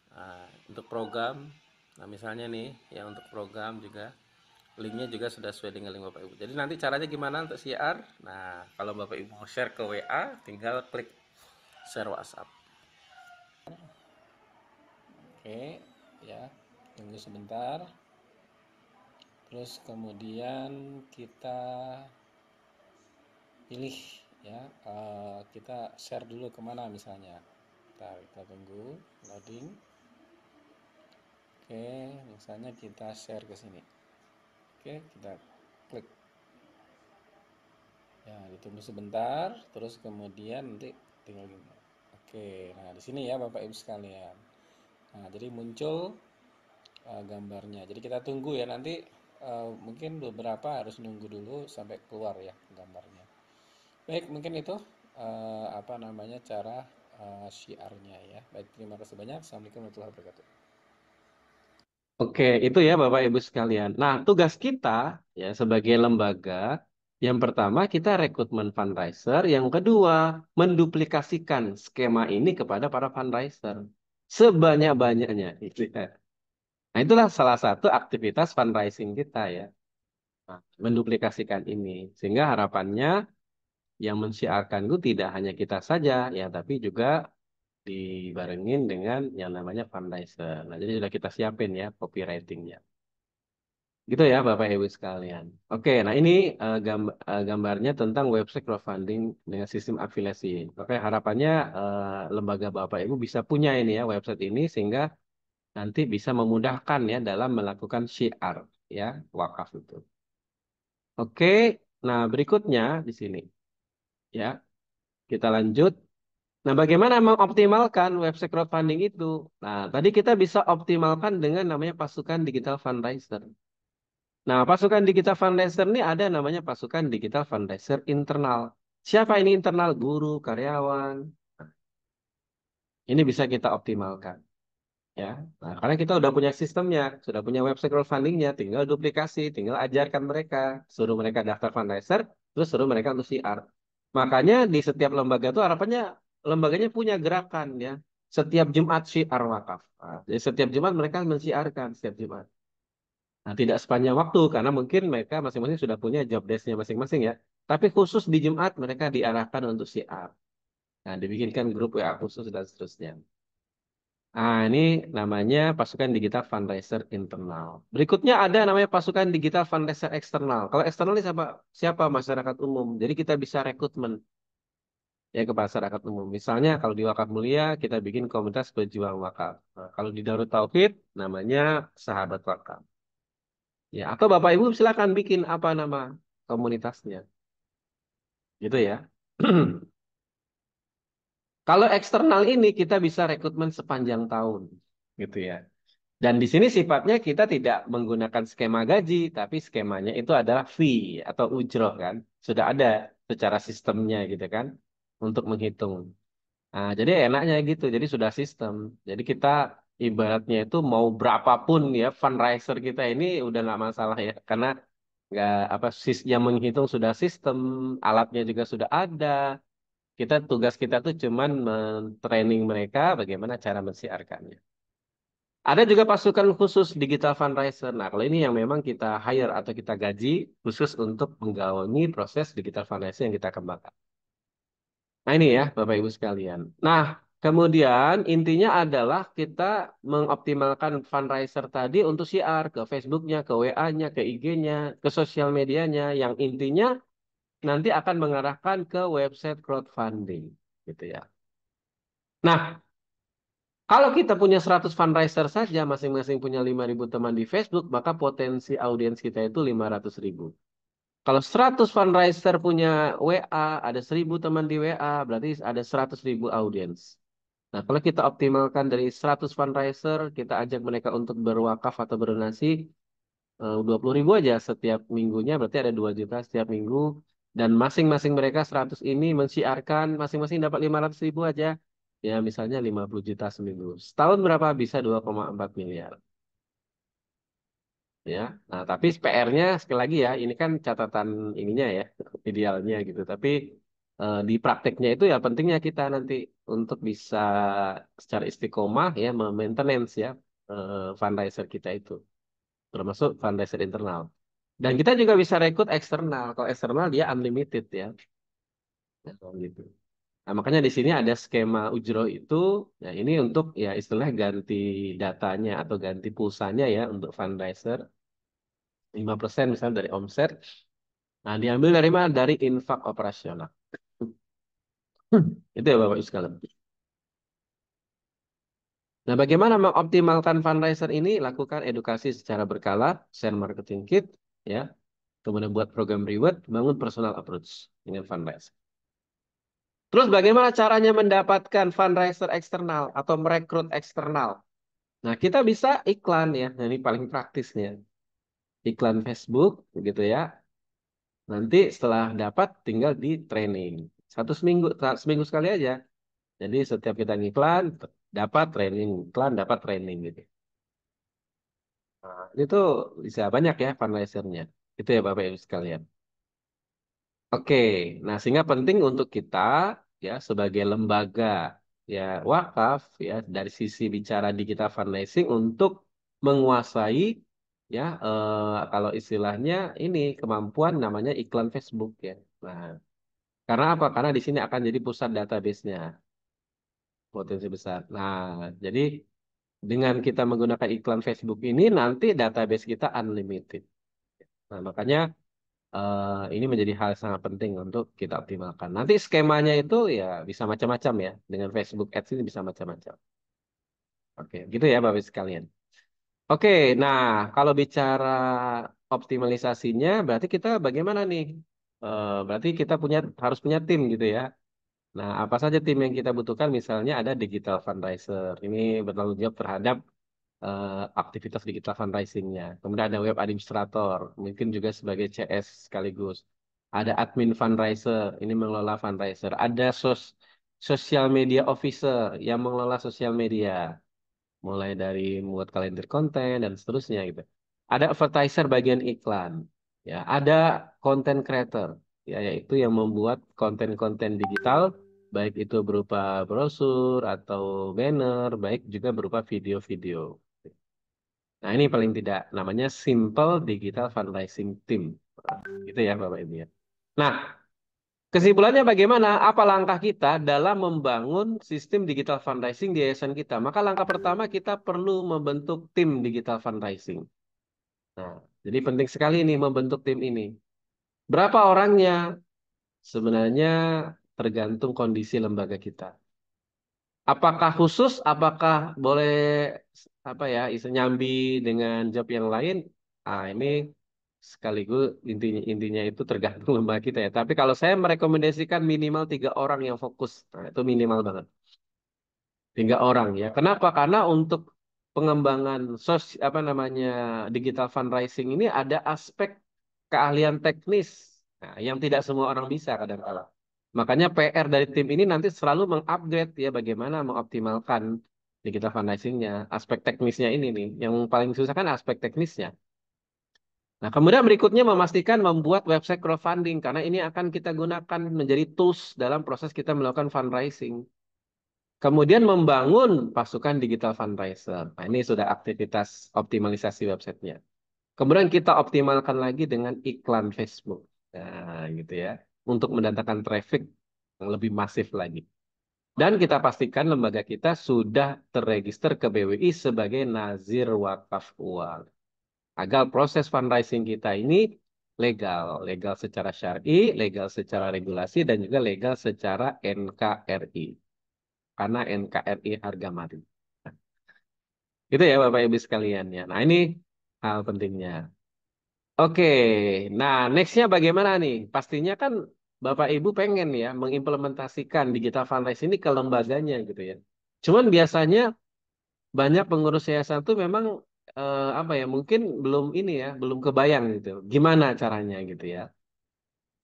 Nah, untuk program, nah misalnya nih ya untuk program juga linknya juga sudah sesuai dengan link Bapak Ibu. Jadi nanti caranya gimana untuk share? Nah, kalau Bapak Ibu mau share ke WA, tinggal klik share WhatsApp. Oke Oke, ya, tunggu sebentar. Terus kemudian kita pilih ya, kita share dulu kemana misalnya. Kita tunggu loading. Oke, misalnya kita share ke sini. Oke, kita klik. Ya, ditunggu sebentar, terus kemudian nanti tinggal gini. Oke, nah di sini ya Bapak Ibu sekalian. Nah, jadi muncul gambarnya. Jadi kita tunggu ya, nanti mungkin beberapa harus nunggu dulu sampai keluar ya gambarnya. Baik, mungkin itu apa namanya cara syiarnya ya. Baik, terima kasih banyak. Assalamualaikum warahmatullahi wabarakatuh. Oke, itu ya Bapak Ibu sekalian. Nah, tugas kita ya sebagai lembaga, yang pertama kita rekrutmen fundraiser, yang kedua menduplikasikan skema ini kepada para fundraiser sebanyak-banyaknya gitu ya. Nah, itulah salah satu aktivitas fundraising kita ya. Nah, menduplikasikan ini sehingga harapannya yang mensiarkan itu tidak hanya kita saja ya, tapi juga dibarengin dengan yang namanya fundraiser. Nah, jadi sudah kita siapin ya copywritingnya. Gitu ya Bapak Ibu sekalian. Oke, nah ini gambarnya tentang website crowdfunding dengan sistem afiliasi. Oke, harapannya lembaga Bapak Ibu bisa punya ini ya website ini sehingga nanti bisa memudahkan ya dalam melakukan syiar ya wakaf itu. Oke, nah berikutnya di sini ya kita lanjut. Nah, bagaimana mengoptimalkan website crowdfunding itu? Nah, tadi kita bisa optimalkan dengan namanya pasukan digital fundraiser. Nah, pasukan digital fundraiser ini ada namanya pasukan digital fundraiser internal. Siapa ini internal? Guru, karyawan. Ini bisa kita optimalkan. Ya, nah, karena kita udah punya sistemnya, sudah punya website crowdfundingnya, tinggal duplikasi, tinggal ajarkan mereka, suruh mereka daftar fundraiser, terus suruh mereka untuk CR. Makanya di setiap lembaga itu harapannya lembaganya punya gerakan ya. Setiap Jumat CR wakaf. Nah, jadi setiap Jumat mereka men-CR-kan setiap Jumat. Nah, tidak sepanjang waktu karena mungkin mereka masing-masing sudah punya job desk-nya masing-masing ya. Tapi khusus di Jumat mereka diarahkan untuk CR. Nah, dibikinkan grup WA khusus dan seterusnya. Nah, ini namanya pasukan digital fundraiser internal. Berikutnya ada namanya pasukan digital fundraiser eksternal. Kalau eksternal ini siapa? Siapa? Masyarakat umum. Jadi kita bisa rekrutmen ya ke masyarakat umum. Misalnya kalau di Wakaf Mulia kita bikin komunitas pejuang wakaf. Nah, kalau di Darut Tauhid namanya Sahabat Wakaf. Ya, atau Bapak Ibu silakan bikin apa nama komunitasnya. Gitu ya. Kalau eksternal ini kita bisa rekrutmen sepanjang tahun. Gitu ya. Dan di sini sifatnya kita tidak menggunakan skema gaji, tapi skemanya itu adalah fee atau ujroh kan. Sudah ada secara sistemnya gitu kan untuk menghitung. Nah, jadi enaknya gitu. Jadi sudah sistem. Jadi kita ibaratnya itu mau berapapun ya fundraiser kita ini udah nggak masalah ya, karena nggak apa yang menghitung sudah sistem, alatnya juga sudah ada. Kita tugas kita tuh cuman men-training mereka bagaimana cara mensiarkannya. Ada juga pasukan khusus digital fundraiser. Nah, kalau ini yang memang kita hire atau kita gaji khusus untuk menggawangi proses digital fundraiser yang kita kembangkan. Nah, ini ya, Bapak Ibu sekalian. Nah, kemudian intinya adalah kita mengoptimalkan fundraiser tadi untuk CR ke Facebook-nya, ke WA-nya, ke IG-nya, ke sosial medianya, yang intinya nanti akan mengarahkan ke website crowdfunding, gitu ya. Nah, kalau kita punya 100 fundraiser saja, masing-masing punya 5.000 teman di Facebook, maka potensi audiens kita itu 500.000. Kalau 100 fundraiser punya WA, ada 1.000 teman di WA, berarti ada 100.000 audiens. Nah, kalau kita optimalkan dari 100 fundraiser, kita ajak mereka untuk berwakaf atau berdonasi, 20.000 aja setiap minggunya, berarti ada 2 juta setiap minggu. Dan masing-masing mereka 100 ini mensiarkan, masing-masing dapat 500.000 aja. Ya, misalnya 50 juta seminggu. Setahun berapa? Bisa 2,4 miliar. Ya, nah tapi PR-nya sekali lagi ya, ini kan catatan ininya ya, idealnya gitu. Tapi di prakteknya itu ya pentingnya kita nanti untuk bisa secara istiqomah ya, maintenance ya fundraiser kita itu, termasuk fundraiser internal. Dan kita juga bisa rekrut eksternal. Kalau eksternal dia unlimited ya, gitu. Nah, makanya di sini ada skema ujroh itu, ya ini untuk ya istilah ganti datanya atau ganti pulsanya ya untuk fundraiser 5% misalnya dari omset. Nah, diambil dari mana? Dari infak operasional. Itu ya Bapak Ibu sekalian. Nah, bagaimana mengoptimalkan fundraiser ini? Lakukan edukasi secara berkala, share marketing kit, ya. Kemudian buat program reward, bangun personal approach dengan fundraiser. Terus bagaimana caranya mendapatkan fundraiser eksternal atau merekrut eksternal? Nah, kita bisa iklan ya. Nah, ini paling praktisnya. Iklan Facebook, begitu ya. Nanti setelah dapat tinggal di training. Seminggu sekali aja. Jadi setiap kita ngiklan, dapat training, iklan, dapat training gitu. Nah, itu bisa banyak ya fundraisernya. Itu ya Bapak Ibu sekalian. Oke, nah sehingga penting untuk kita ya sebagai lembaga ya wakaf ya dari sisi bicara digital fundraising untuk menguasai ya kalau istilahnya ini kemampuan namanya iklan Facebook ya. Nah, karena apa? Karena di sini akan jadi pusat database-nya potensi besar. Nah, jadi dengan kita menggunakan iklan Facebook ini nanti database kita unlimited. Nah, makanya ini menjadi hal yang sangat penting untuk kita optimalkan. Nanti skemanya itu ya bisa macam-macam ya. Dengan Facebook Ads ini bisa macam-macam. Oke, gitu ya Bapak Ibu sekalian. Oke, nah kalau bicara optimalisasinya, berarti kita bagaimana nih? Berarti kita harus punya tim gitu ya. Nah, apa saja tim yang kita butuhkan? Misalnya ada digital fundraiser. Ini bertanggung jawab terhadap aktivitas digital fundraisingnya. Kemudian ada web administrator, mungkin juga sebagai CS sekaligus. Ada admin fundraiser, ini mengelola fundraiser. Ada social media officer yang mengelola sosial media, mulai dari membuat kalender konten dan seterusnya gitu. Ada advertiser bagian iklan, ya. Ada content creator, ya, yaitu yang membuat konten-konten digital, baik itu berupa brosur atau banner, baik juga berupa video-video. Nah, ini paling tidak namanya simple digital fundraising team. Nah, gitu ya Bapak Ibu ya. Nah, kesimpulannya bagaimana? Apa langkah kita dalam membangun sistem digital fundraising di yayasan kita? Maka langkah pertama kita perlu membentuk tim digital fundraising. Nah, jadi penting sekali nih membentuk tim ini. Berapa orangnya? Sebenarnya tergantung kondisi lembaga kita. Apakah khusus? Apakah boleh apa ya, nyambi dengan job yang lain? Ah, ini sekaligus intinya itu tergantung lembaga kita ya. Tapi kalau saya merekomendasikan minimal 3 orang yang fokus, nah, itu minimal banget. 3 orang ya. Kenapa? Karena untuk pengembangan apa namanya digital fundraising ini ada aspek keahlian teknis, nah, yang tidak semua orang bisa kadang-kala. Makanya PR dari tim ini nanti selalu mengupgrade ya bagaimana mengoptimalkan digital fundraisingnya. Aspek teknisnya ini nih, yang paling susah kan aspek teknisnya. Nah, kemudian berikutnya memastikan membuat website crowdfunding karena ini akan kita gunakan menjadi tools dalam proses kita melakukan fundraising. Kemudian membangun pasukan digital fundraiser. Nah, ini sudah aktivitas optimalisasi websitenya. Kemudian kita optimalkan lagi dengan iklan Facebook. Nah, gitu ya. Untuk mendatangkan traffic yang lebih masif lagi. Dan kita pastikan lembaga kita sudah terregister ke BWI sebagai nazir wakaf uang. Agar proses fundraising kita ini legal. Legal secara syar'i, legal secara regulasi, dan juga legal secara NKRI. Karena NKRI harga mati. Gitu ya Bapak Ibu sekalian ya. Nah ini hal pentingnya. Oke, nah nextnya bagaimana nih? Pastinya kan Bapak Ibu pengen ya mengimplementasikan digital fundraising ini ke lembaganya gitu ya. Cuman biasanya banyak pengurus yayasan tuh memang apa ya mungkin belum ini ya belum kebayang gitu. Gimana caranya gitu ya?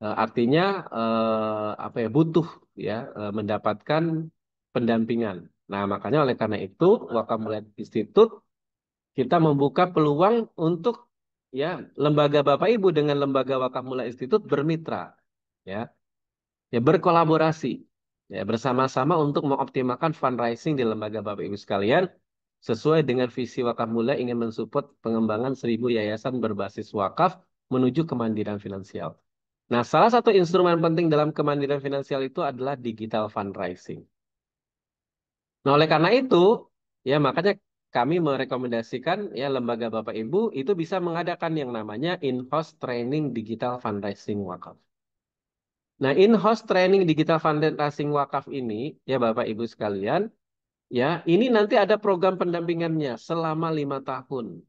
Artinya apa ya butuh ya mendapatkan pendampingan. Nah makanya oleh karena itu Wakamula Institute kita membuka peluang untuk ya lembaga Bapak Ibu dengan lembaga Wakamula Institute bermitra ya ya berkolaborasi ya bersama-sama untuk mengoptimalkan fundraising di lembaga Bapak Ibu sekalian sesuai dengan visi Wakamula ingin mensupport pengembangan 1.000 yayasan berbasis wakaf menuju kemandirian finansial. Nah, salah satu instrumen penting dalam kemandirian finansial itu adalah digital fundraising. Nah, oleh karena itu, ya makanya kami merekomendasikan ya lembaga Bapak Ibu itu bisa mengadakan yang namanya in-house training digital fundraising wakaf. Nah, in-house training digital fundraising wakaf ini, ya Bapak Ibu sekalian, ya ini nanti ada program pendampingannya selama 5 tahun.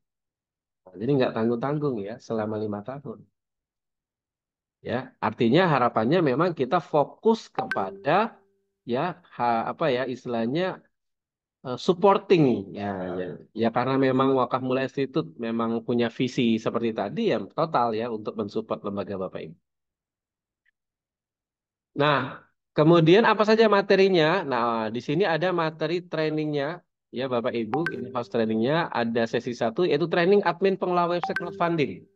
Nah, jadi nggak tanggung-tanggung ya selama 5 tahun. Ya, artinya harapannya memang kita fokus kepada ya apa ya istilahnya supporting ya, ya ya karena memang Wakaf Mulia Institute memang punya visi seperti tadi ya total ya untuk mensupport lembaga Bapak Ibu. Nah, kemudian apa saja materinya? Nah, di sini ada materi trainingnya ya Bapak Ibu, ini host trainingnya ada sesi 1 yaitu training admin pengelola website crowdfunding.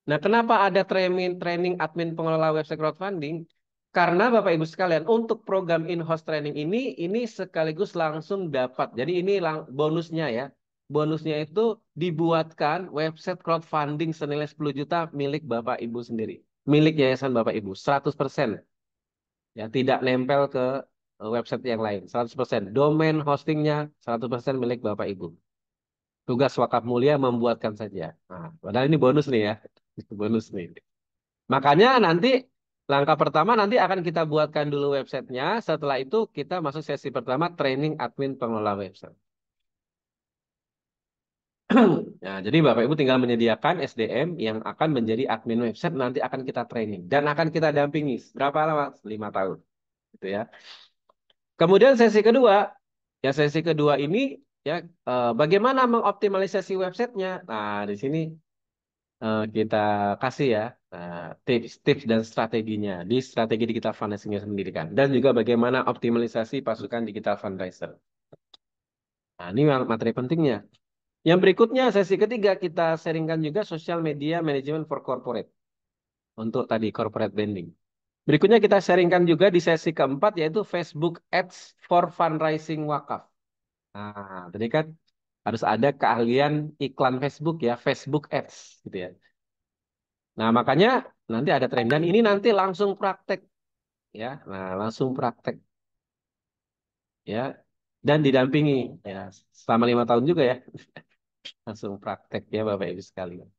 Nah, kenapa ada training admin pengelola website crowdfunding? Karena Bapak Ibu sekalian, untuk program in-house training ini sekaligus langsung dapat. Jadi ini bonusnya ya. Bonusnya itu dibuatkan website crowdfunding senilai 10 juta milik Bapak Ibu sendiri. Milik yayasan Bapak Ibu, 100%. Ya, tidak nempel ke website yang lain, 100%. Domain hostingnya 100% milik Bapak Ibu. Tugas Wakaf Mulia membuatkan saja. Nah, padahal ini bonus nih ya. Bonus nih. Makanya nanti langkah pertama nanti akan kita buatkan dulu websitenya. Setelah itu kita masuk sesi pertama training admin pengelola website. Nah, jadi Bapak Ibu tinggal menyediakan SDM yang akan menjadi admin website nanti akan kita training dan akan kita dampingi berapa lama? 5 tahun, gitu ya. Kemudian sesi kedua, ya sesi kedua ini ya bagaimana mengoptimalisasi websitenya. Nah, di sini kita kasih ya tips-tips dan strateginya di strategi digital fundraising sendiri kan, dan juga bagaimana optimalisasi pasukan digital fundraiser. Nah, ini materi pentingnya. Yang berikutnya sesi ketiga kita sharingkan juga social media management for corporate untuk tadi corporate branding. Berikutnya kita sharingkan juga di sesi keempat yaitu Facebook Ads for fundraising wakaf. Nah, tadi kan harus ada keahlian iklan Facebook ya, Facebook Ads gitu ya. Nah, makanya nanti ada tren dan ini nanti langsung praktek ya. Nah, langsung praktek ya dan didampingi ya selama 5 tahun juga ya. Langsung praktek ya Bapak Ibu sekalian.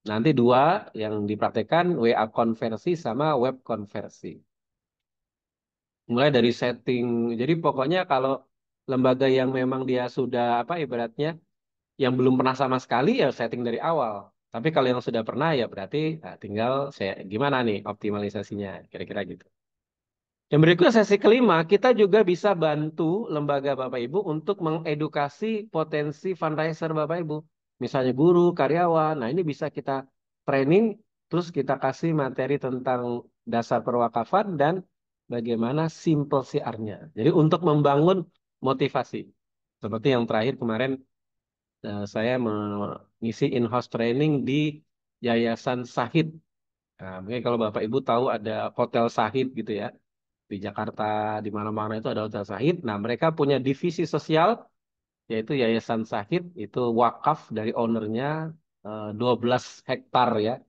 Nanti dua yang dipraktekkan WA konversi sama web konversi. Mulai dari setting. Jadi pokoknya kalau lembaga yang memang dia sudah apa ibaratnya yang belum pernah sama sekali ya setting dari awal. Tapi kalau yang sudah pernah ya berarti nah, tinggal saya gimana nih optimalisasinya kira-kira gitu. Yang berikutnya sesi kelima, kita juga bisa bantu lembaga Bapak Ibu untuk mengedukasi potensi fundraiser Bapak Ibu. Misalnya guru, karyawan, nah ini bisa kita training, terus kita kasih materi tentang dasar perwakafan dan bagaimana simple CR-nya. Jadi untuk membangun motivasi. Seperti yang terakhir kemarin saya mengisi in-house training di Yayasan Sahid. Nah, mungkin kalau Bapak Ibu tahu ada Hotel Sahid gitu ya di Jakarta, di mana-mana itu ada Hotel Sahid. Nah, mereka punya divisi sosial, yaitu Yayasan Sahid, itu wakaf dari ownernya 12 hektar ya,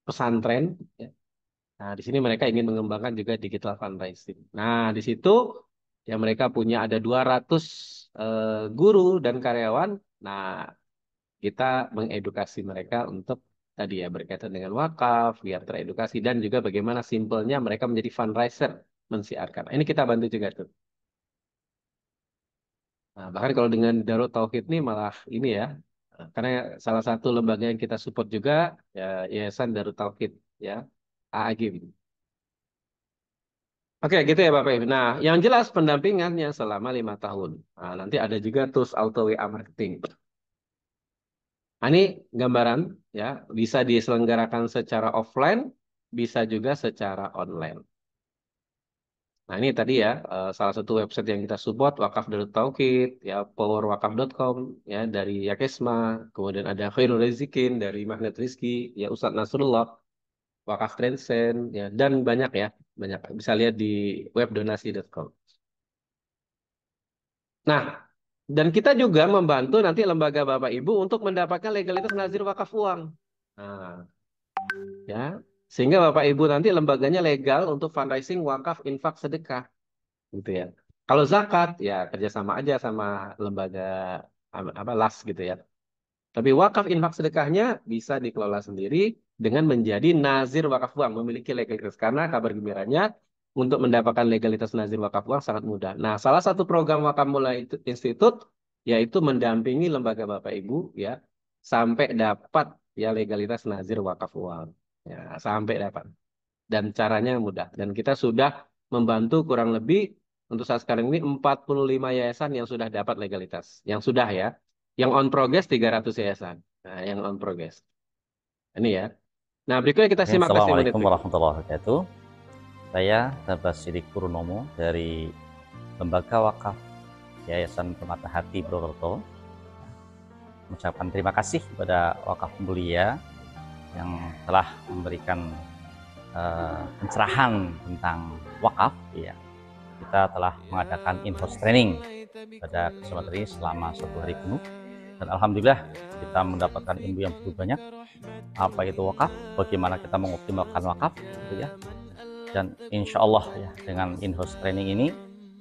pesantren. Ya. Nah, di sini mereka ingin mengembangkan juga digital fundraising. Nah, di situ ya mereka punya ada 200 guru dan karyawan. Nah, kita mengedukasi mereka untuk tadi ya berkaitan dengan wakaf, biar teredukasi dan juga bagaimana simpelnya mereka menjadi fundraiser mensiarkan. Ini kita bantu juga tuh. Nah, bahkan kalau dengan Darut Tauhid ini malah ini ya, karena salah satu lembaga yang kita support juga ya Yayasan Darut Tauhid ya, AAG. Oke, gitu ya Bapak Ibu. Nah, yang jelas pendampingannya selama 5 tahun. Nah, nanti ada juga tools auto WA marketing. Nah, ini gambaran ya, bisa diselenggarakan secara offline, bisa juga secara online. Nah, ini tadi ya salah satu website yang kita support wakaf.tauhid, ya powerwakaf.com ya dari Yakesma, kemudian ada Khairul Rezikin dari Magnet Rizki, ya Ustadz Nasrullah, Wakaf Transcend ya dan banyak ya, banyak. Bisa lihat di webdonasi.com. Nah, dan kita juga membantu nanti lembaga Bapak Ibu untuk mendapatkan legalitas nazir wakaf uang. Nah, ya. Sehingga Bapak Ibu nanti lembaganya legal untuk fundraising, wakaf, infak, sedekah, gitu ya. Kalau zakat ya kerjasama aja sama lembaga apa las gitu ya. Tapi wakaf, infak, sedekahnya bisa dikelola sendiri dengan menjadi nazir wakaf uang, memiliki legalitas. Karena kabar gembiranya untuk mendapatkan legalitas nazir wakaf uang sangat mudah. Nah, salah satu program Wakaf Mula itu Institut yaitu mendampingi lembaga Bapak Ibu ya sampai dapat ya legalitas nazir wakaf uang. Ya, sampai dapat. Dan caranya mudah. Dan kita sudah membantu kurang lebih untuk saat sekarang ini 45 yayasan yang sudah dapat legalitas. Yang sudah ya. Yang on progress 300 yayasan. Nah, yang on progress. Ini ya. Nah, berikutnya kita Oke, simak testimoni Assalamualaikum berikut. warahmatullahi wabarakatuh. Saya Tabas Sidik Purnomo dari Lembaga Wakaf Yayasan Permata Hati Purwokerto. Mengucapkan terima kasih kepada Wakaf Mulia yang telah memberikan pencerahan tentang wakaf. Ya, kita telah mengadakan in-house training pada kesempatan ini selama 1 hari penuh. Dan alhamdulillah kita mendapatkan ilmu yang begitu banyak. Apa itu wakaf? Bagaimana kita mengoptimalkan wakaf, gitu ya. Dan insya Allah ya dengan in-house training ini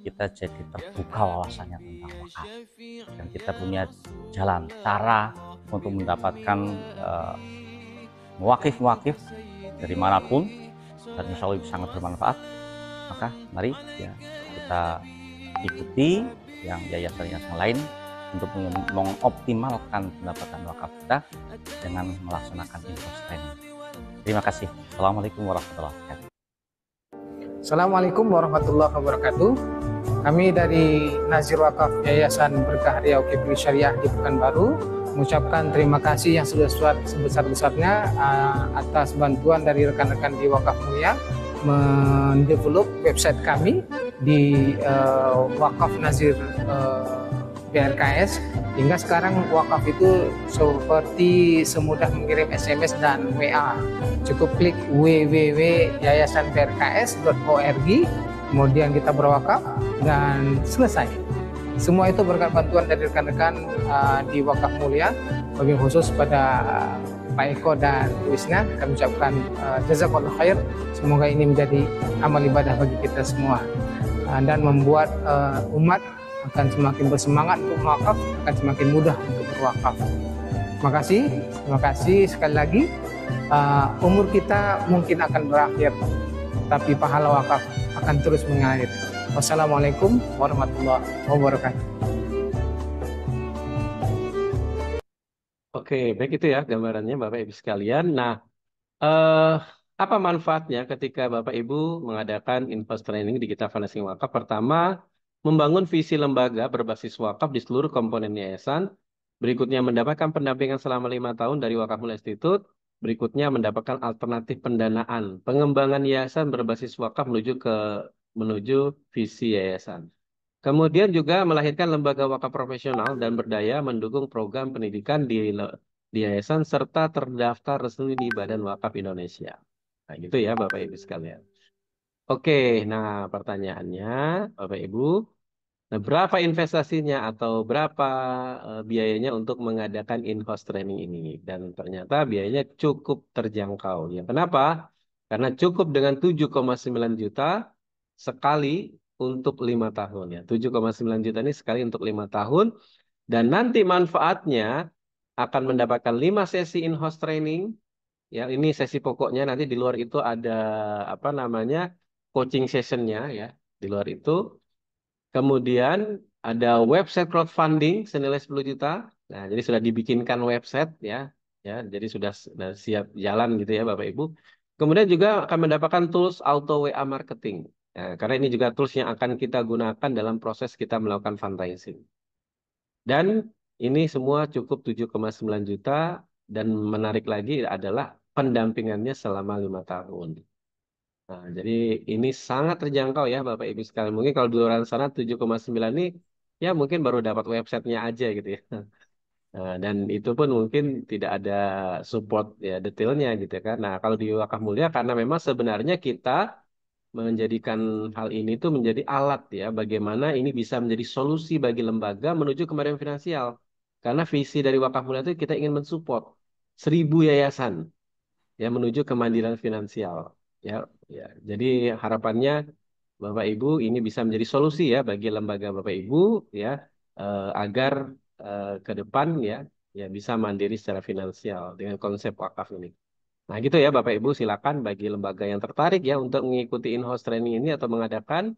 kita jadi terbuka wawasannya tentang wakaf. Dan kita punya jalan, cara untuk mendapatkan mewakif dari manapun. Dan insya Allah sangat bermanfaat. Maka mari ya kita ikuti yang yayasan-yayasan lain untuk mengoptimalkan pendapatan wakaf kita dengan melaksanakan in-house training. Terima kasih. Assalamualaikum warahmatullahi wabarakatuh. Assalamualaikum warahmatullahi wabarakatuh. Kami dari Nazir Wakaf Yayasan Berkah Riau Kepri Syariah di Pekanbaru mengucapkan terima kasih yang sebesar-besarnya atas bantuan dari rekan-rekan di Wakaf Mulia mendevelop website kami di Wakaf Nazir BRKS, hingga sekarang wakaf itu seperti semudah mengirim SMS dan WA. Cukup klik www.yayasanbrks.org, kemudian kita berwakaf dan selesai. Semua itu berkat bantuan dari rekan-rekan di Wakaf Mulia. Lebih khusus pada Pak Eko dan Bu Isna, kami ucapkan jazakallahu khair. Semoga ini menjadi amal ibadah bagi kita semua dan membuat umat akan semakin bersemangat untuk mewakaf, akan semakin mudah untuk berwakaf. Terima kasih sekali lagi. Umur kita mungkin akan berakhir, tapi pahala wakaf akan terus mengalir. Wassalamualaikum warahmatullahi wabarakatuh. Oke, baik itu ya gambarannya Bapak Ibu sekalian. Nah, eh, apa manfaatnya ketika Bapak Ibu mengadakan infos training di kita Fundraising Wakaf? Pertama, membangun visi lembaga berbasis wakaf di seluruh komponen yayasan. Berikutnya, mendapatkan pendampingan selama 5 tahun dari Wakaf Mulia Institute. Berikutnya, mendapatkan alternatif pendanaan, pengembangan yayasan berbasis wakaf menuju visi yayasan. Kemudian juga melahirkan lembaga wakaf profesional dan berdaya mendukung program pendidikan di yayasan serta terdaftar resmi di Badan Wakaf Indonesia. Nah, gitu ya Bapak Ibu sekalian. Oke, nah pertanyaannya Bapak Ibu, nah, berapa investasinya atau berapa biayanya untuk mengadakan in-house training ini? Dan ternyata biayanya cukup terjangkau. Ya, kenapa? Karena cukup dengan 7,9 juta sekali untuk 5 tahun ya. 7,9 juta ini sekali untuk 5 tahun. Dan nanti manfaatnya akan mendapatkan 5 sesi in-house training. Ya, ini sesi pokoknya, nanti di luar itu ada apa namanya coaching sessionnya ya. Di luar itu. Kemudian ada website crowdfunding senilai 10 juta. Nah, jadi sudah dibikinkan website ya. Ya, jadi sudah siap jalan gitu ya Bapak Ibu. Kemudian juga akan mendapatkan tools auto WA marketing. Nah, karena ini juga tools yang akan kita gunakan dalam proses kita melakukan fundraising. Dan ini semua cukup 7,9 juta dan menarik lagi adalah pendampingannya selama 5 tahun. Nah, jadi ini sangat terjangkau ya Bapak Ibu sekalian. Mungkin kalau di luar sana 7,9 ini ya mungkin baru dapat websitenya aja gitu ya. Nah, dan itu pun mungkin tidak ada support ya detailnya gitu kan. Nah, kalau di Wakaf Mulia karena memang sebenarnya kita menjadikan hal ini tuh menjadi alat ya bagaimana ini bisa menjadi solusi bagi lembaga menuju kemajuan finansial. Karena visi dari Wakaf Mulia itu kita ingin mensupport 1.000 yayasan ya menuju kemandirian finansial. Ya, ya. Jadi harapannya Bapak Ibu ini bisa menjadi solusi ya bagi lembaga Bapak Ibu ya agar ke depan ya bisa mandiri secara finansial dengan konsep wakaf ini. Nah, gitu ya Bapak Ibu, silakan bagi lembaga yang tertarik ya untuk mengikuti in-house training ini atau mengadakan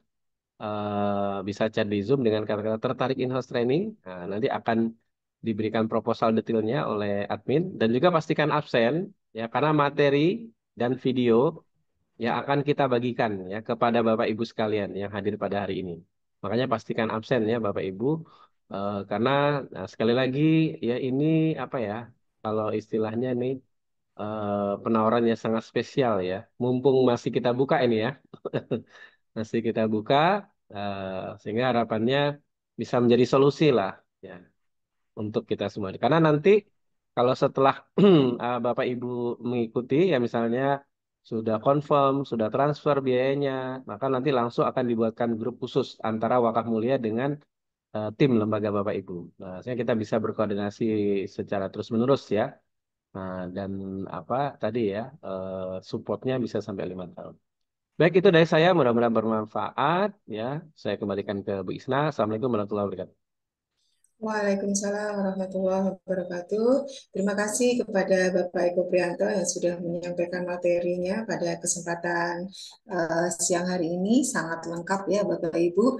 bisa chat di Zoom dengan kata-kata tertarik in-house training. Nah, nanti akan diberikan proposal detailnya oleh admin dan juga pastikan absen ya karena materi dan video yang akan kita bagikan ya kepada Bapak Ibu sekalian yang hadir pada hari ini. Makanya pastikan absen ya Bapak Ibu karena nah, sekali lagi ya ini apa ya kalau istilahnya nih penawaran yang sangat spesial ya. Mumpung masih kita buka ini ya. Masih kita buka sehingga harapannya bisa menjadi solusi lah ya untuk kita semua. Karena nanti kalau setelah Bapak Ibu mengikuti ya misalnya sudah confirm, sudah transfer biayanya, maka nanti langsung akan dibuatkan grup khusus antara Wakaf Mulia dengan tim lembaga Bapak Ibu. Nah, sehingga kita bisa berkoordinasi secara terus-menerus ya. Nah, dan apa tadi ya supportnya bisa sampai 5 tahun. Baik itu dari saya, mudah-mudahan bermanfaat ya. Saya kembalikan ke Bu Isna. Assalamualaikum warahmatullahi wabarakatuh. Waalaikumsalam warahmatullahi wabarakatuh. Terima kasih kepada Bapak Eko Prianto yang sudah menyampaikan materinya pada kesempatan siang hari ini. Sangat lengkap ya Bapak Ibu.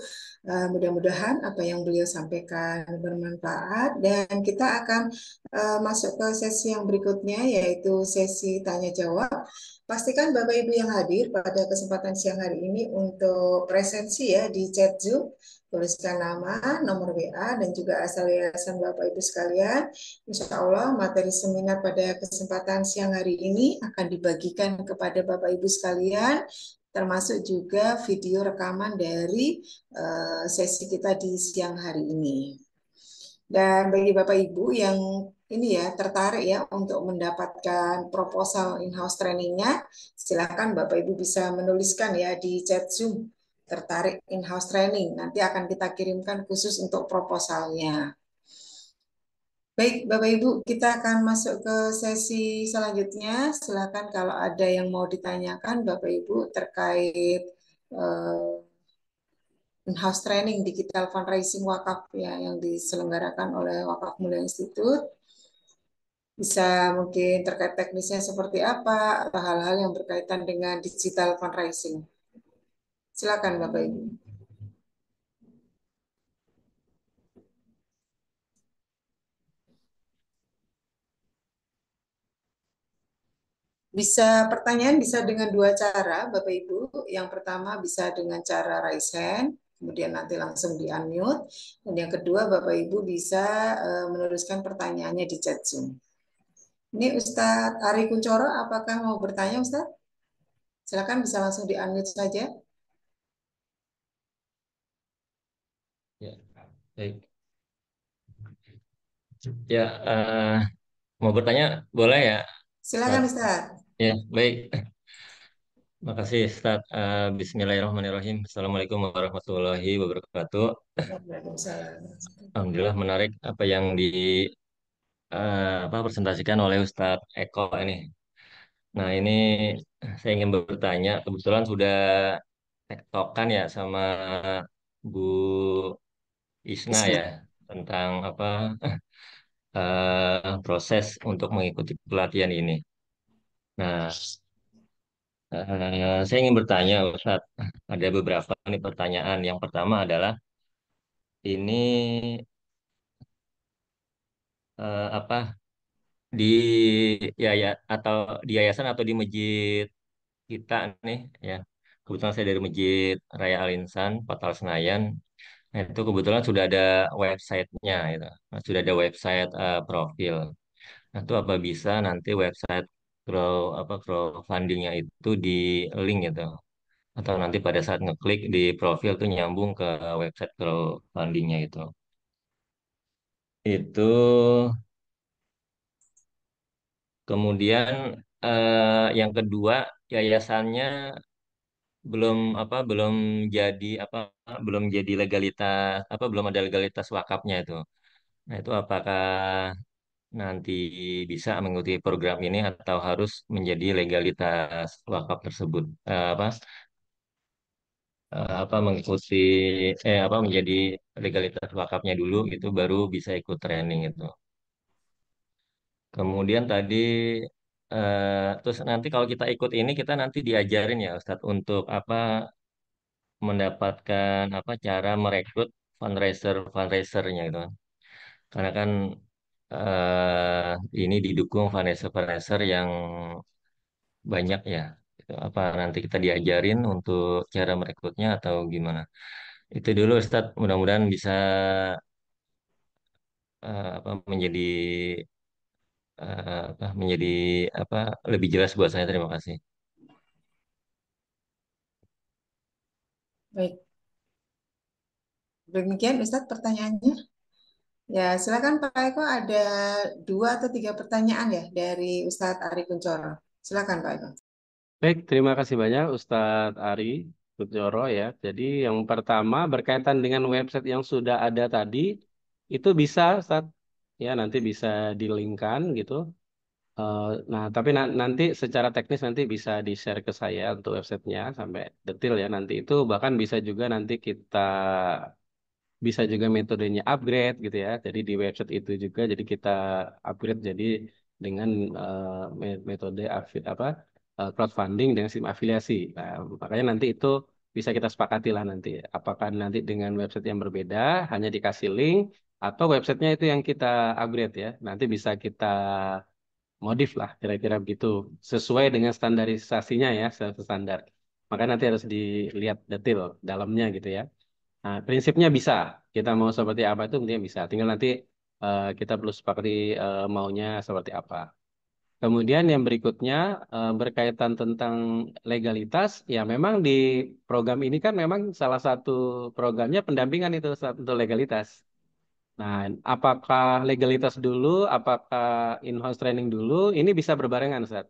Mudah-mudahan apa yang beliau sampaikan bermanfaat dan kita akan masuk ke sesi yang berikutnya yaitu sesi tanya jawab. Pastikan Bapak Ibu yang hadir pada kesempatan siang hari ini untuk presensi ya di chat Zoom, tuliskan nama, nomor WA, dan juga asal yayasan Bapak Ibu sekalian. Insya Allah materi seminar pada kesempatan siang hari ini akan dibagikan kepada Bapak Ibu sekalian, termasuk juga video rekaman dari sesi kita di siang hari ini. Dan bagi Bapak Ibu yang ini ya tertarik ya untuk mendapatkan proposal in-house trainingnya, silakan Bapak Ibu bisa menuliskan ya di chat Zoom tertarik in-house training. Nanti akan kita kirimkan khusus untuk proposalnya. Baik, Bapak Ibu, kita akan masuk ke sesi selanjutnya. Silakan kalau ada yang mau ditanyakan Bapak Ibu terkait in-house training digital fundraising wakaf ya yang diselenggarakan oleh Wakaf Mulia Institute. Bisa mungkin terkait teknisnya seperti apa atau hal-hal yang berkaitan dengan digital fundraising. Silakan Bapak Ibu. Pertanyaan bisa dengan dua cara, Bapak Ibu. Yang pertama bisa dengan cara raise hand, kemudian nanti langsung di-unmute. Dan yang kedua, Bapak Ibu bisa menuliskan pertanyaannya di chat Zoom. Ini Ustadz Ari Kuncoro, apakah mau bertanya Ustadz? Silakan bisa langsung di-unmute saja. Ya, baik. Ya, mau bertanya boleh ya? Silakan Ustadz. Ya, baik. Makasih Ustaz. Bismillahirrahmanirrahim. Assalamualaikum warahmatullahi wabarakatuh. Alhamdulillah menarik apa yang apa presentasikan oleh Ustadz Eko ini. Nah, ini saya ingin bertanya, kebetulan sudah tektokan ya sama Bu Isna ya tentang apa proses untuk mengikuti pelatihan ini. Nah, saya ingin bertanya, Ustaz, ada beberapa nih pertanyaan. Yang pertama adalah ini apa di atau di yayasan atau di masjid kita nih ya. Kebetulan saya dari Masjid Raya Al Insan, Patal Senayan. Nah, itu kebetulan sudah ada websitenya, gitu. Nah, sudah ada website profil. Nah, itu apa bisa nanti website crowdfundingnya itu di link gitu, atau nanti pada saat ngeklik di profil tuh nyambung ke website crowdfundingnya itu kemudian yang kedua yayasannya belum jadi belum jadi legalitas belum ada legalitas wakafnya itu. Nah, itu apakah nanti bisa mengikuti program ini atau harus menjadi legalitas wakaf tersebut. Apa mengikuti apa menjadi legalitas wakafnya dulu gitu baru bisa ikut training itu. Kemudian tadi terus nanti kalau kita ikut ini kita nanti diajarin ya Ustadz untuk apa mendapatkan apa cara merekrut fundraisernya gitu kan. Karena kan ini didukung fundraiser yang banyak ya. Gitu. Apa nanti kita diajarin untuk cara merekrutnya atau gimana? Itu dulu Ustadz, mudah-mudahan bisa apa menjadi apa lebih jelas buat saya. Terima kasih. Baik, demikian Ustadz pertanyaannya. Ya, silakan Pak Eko, ada 2 atau 3 pertanyaan ya dari Ustadz Ari Kuncoro. Silakan Pak Eko. Baik, terima kasih banyak Ustadz Ari Kutjoro ya. Jadi yang pertama berkaitan dengan website yang sudah ada tadi, itu bisa Ustadz, ya nanti bisa di-linkkan gitu. Nah, tapi nanti secara teknis nanti bisa di-share ke saya untuk websitenya sampai detail ya. Nanti itu bahkan bisa juga nanti kita bisa juga metodenya upgrade gitu ya. Jadi di website itu juga jadi kita upgrade jadi dengan metode crowdfunding dengan sistem afiliasi. Nah, makanya nanti itu bisa kita sepakati lah nanti. Apakah nanti dengan website yang berbeda hanya dikasih link atau websitenya itu yang kita upgrade ya. Nanti bisa kita modif lah kira-kira begitu sesuai dengan standarisasinya ya standar. Makanya nanti harus dilihat detail dalamnya gitu ya. Nah, prinsipnya bisa. Kita mau seperti apa itu intinya bisa. Tinggal nanti kita perlu sepakati maunya seperti apa. Kemudian yang berikutnya berkaitan tentang legalitas, ya memang di program ini kan memang salah satu programnya pendampingan itu untuk legalitas. Nah, apakah legalitas dulu, apakah in-house training dulu, ini bisa berbarengan, Ustaz.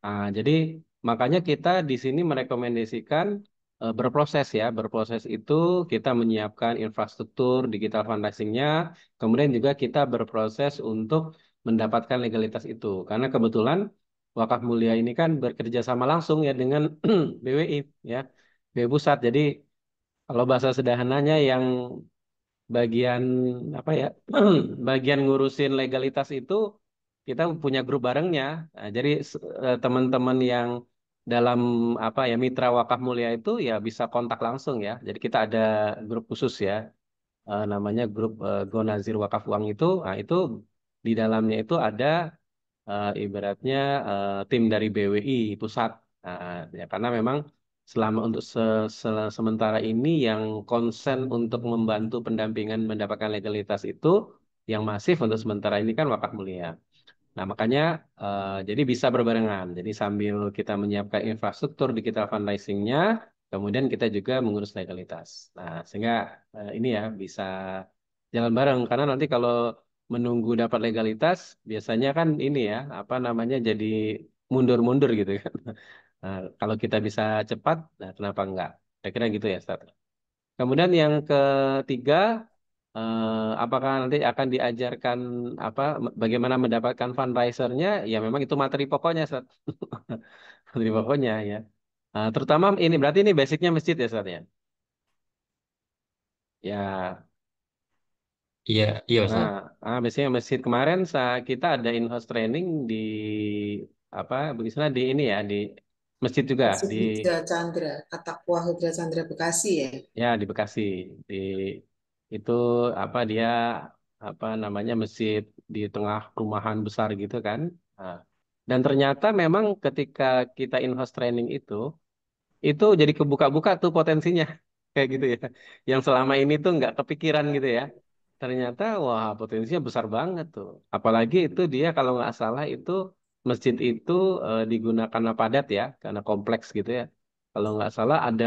Nah, jadi makanya kita di sini merekomendasikan berproses ya. Berproses itu kita menyiapkan infrastruktur digital fundraising-nya, kemudian juga kita berproses untuk mendapatkan legalitas itu. Karena kebetulan Wakaf Mulia ini kan bekerja sama langsung ya dengan BWI ya, BWI Pusat. Jadi kalau bahasa sederhananya yang bagian apa ya bagian ngurusin legalitas itu kita punya grup barengnya. Nah, jadi teman-teman yang dalam apa ya mitra wakaf mulia itu ya bisa kontak langsung ya. Jadi kita ada grup khusus ya, namanya grup Gonazir Wakaf Uang itu. Nah, itu di dalamnya itu ada ibaratnya tim dari BWI pusat. Nah, ya karena memang selama untuk sementara ini yang konsen untuk membantu pendampingan mendapatkan legalitas itu yang masif untuk sementara ini kan wakaf mulia. Nah, makanya jadi bisa berbarengan. Jadi sambil kita menyiapkan infrastruktur digital fundraising-nya, kemudian kita juga mengurus legalitas. Nah, sehingga ini ya bisa jalan bareng. Karena nanti kalau menunggu dapat legalitas, biasanya kan ini ya, apa namanya, jadi mundur-mundur gitu kan. Nah, kalau kita bisa cepat, nah kenapa enggak? Kira-kira gitu ya, Ustaz. Kemudian yang ketiga, apakah nanti akan diajarkan apa bagaimana mendapatkan fundraisernya? Ya memang itu materi pokoknya, Ustaz. Materi pokoknya ya. Terutama ini berarti ini basicnya masjid ya, Ustaz ya. Ya, Iya, iya nah, Ustaz. basicnya masjid kemarin kita ada in-house training di apa? Bagaimana di ini ya di masjid juga Masjid di Hidra Chandra, Attaqwa Hidra Chandra Bekasi ya. ya di Bekasi di itu apa dia apa namanya masjid di tengah perumahan besar gitu kan. Nah, dan ternyata memang ketika kita in-house training itu jadi kebuka-buka tuh potensinya kayak gitu ya. Yang selama ini tuh nggak kepikiran gitu ya. Ternyata wah potensinya besar banget tuh. Apalagi itu dia kalau nggak salah itu masjid itu digunakan padat ya karena kompleks gitu ya. Kalau nggak salah ada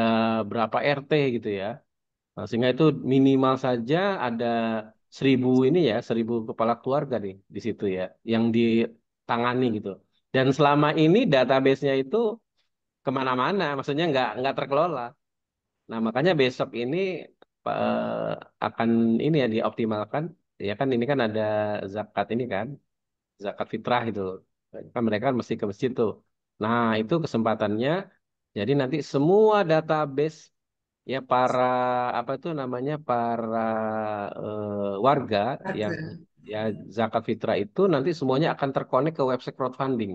berapa RT gitu ya. Nah, sehingga itu minimal saja ada 1.000 ini ya, 1.000 kepala keluarga nih di situ ya, yang ditangani gitu. Dan selama ini database-nya itu kemana-mana, maksudnya nggak terkelola. Nah, makanya besok ini akan ini ya dioptimalkan. Ya kan ini kan ada zakat ini kan. zakat fitrah itu. Kan mereka kan mesti ke masjid tuh. Nah, itu kesempatannya. Jadi nanti semua database ya para apa itu namanya para warga yang Harga. ya zakat fitrah itu nanti semuanya akan terkonek ke website crowdfunding.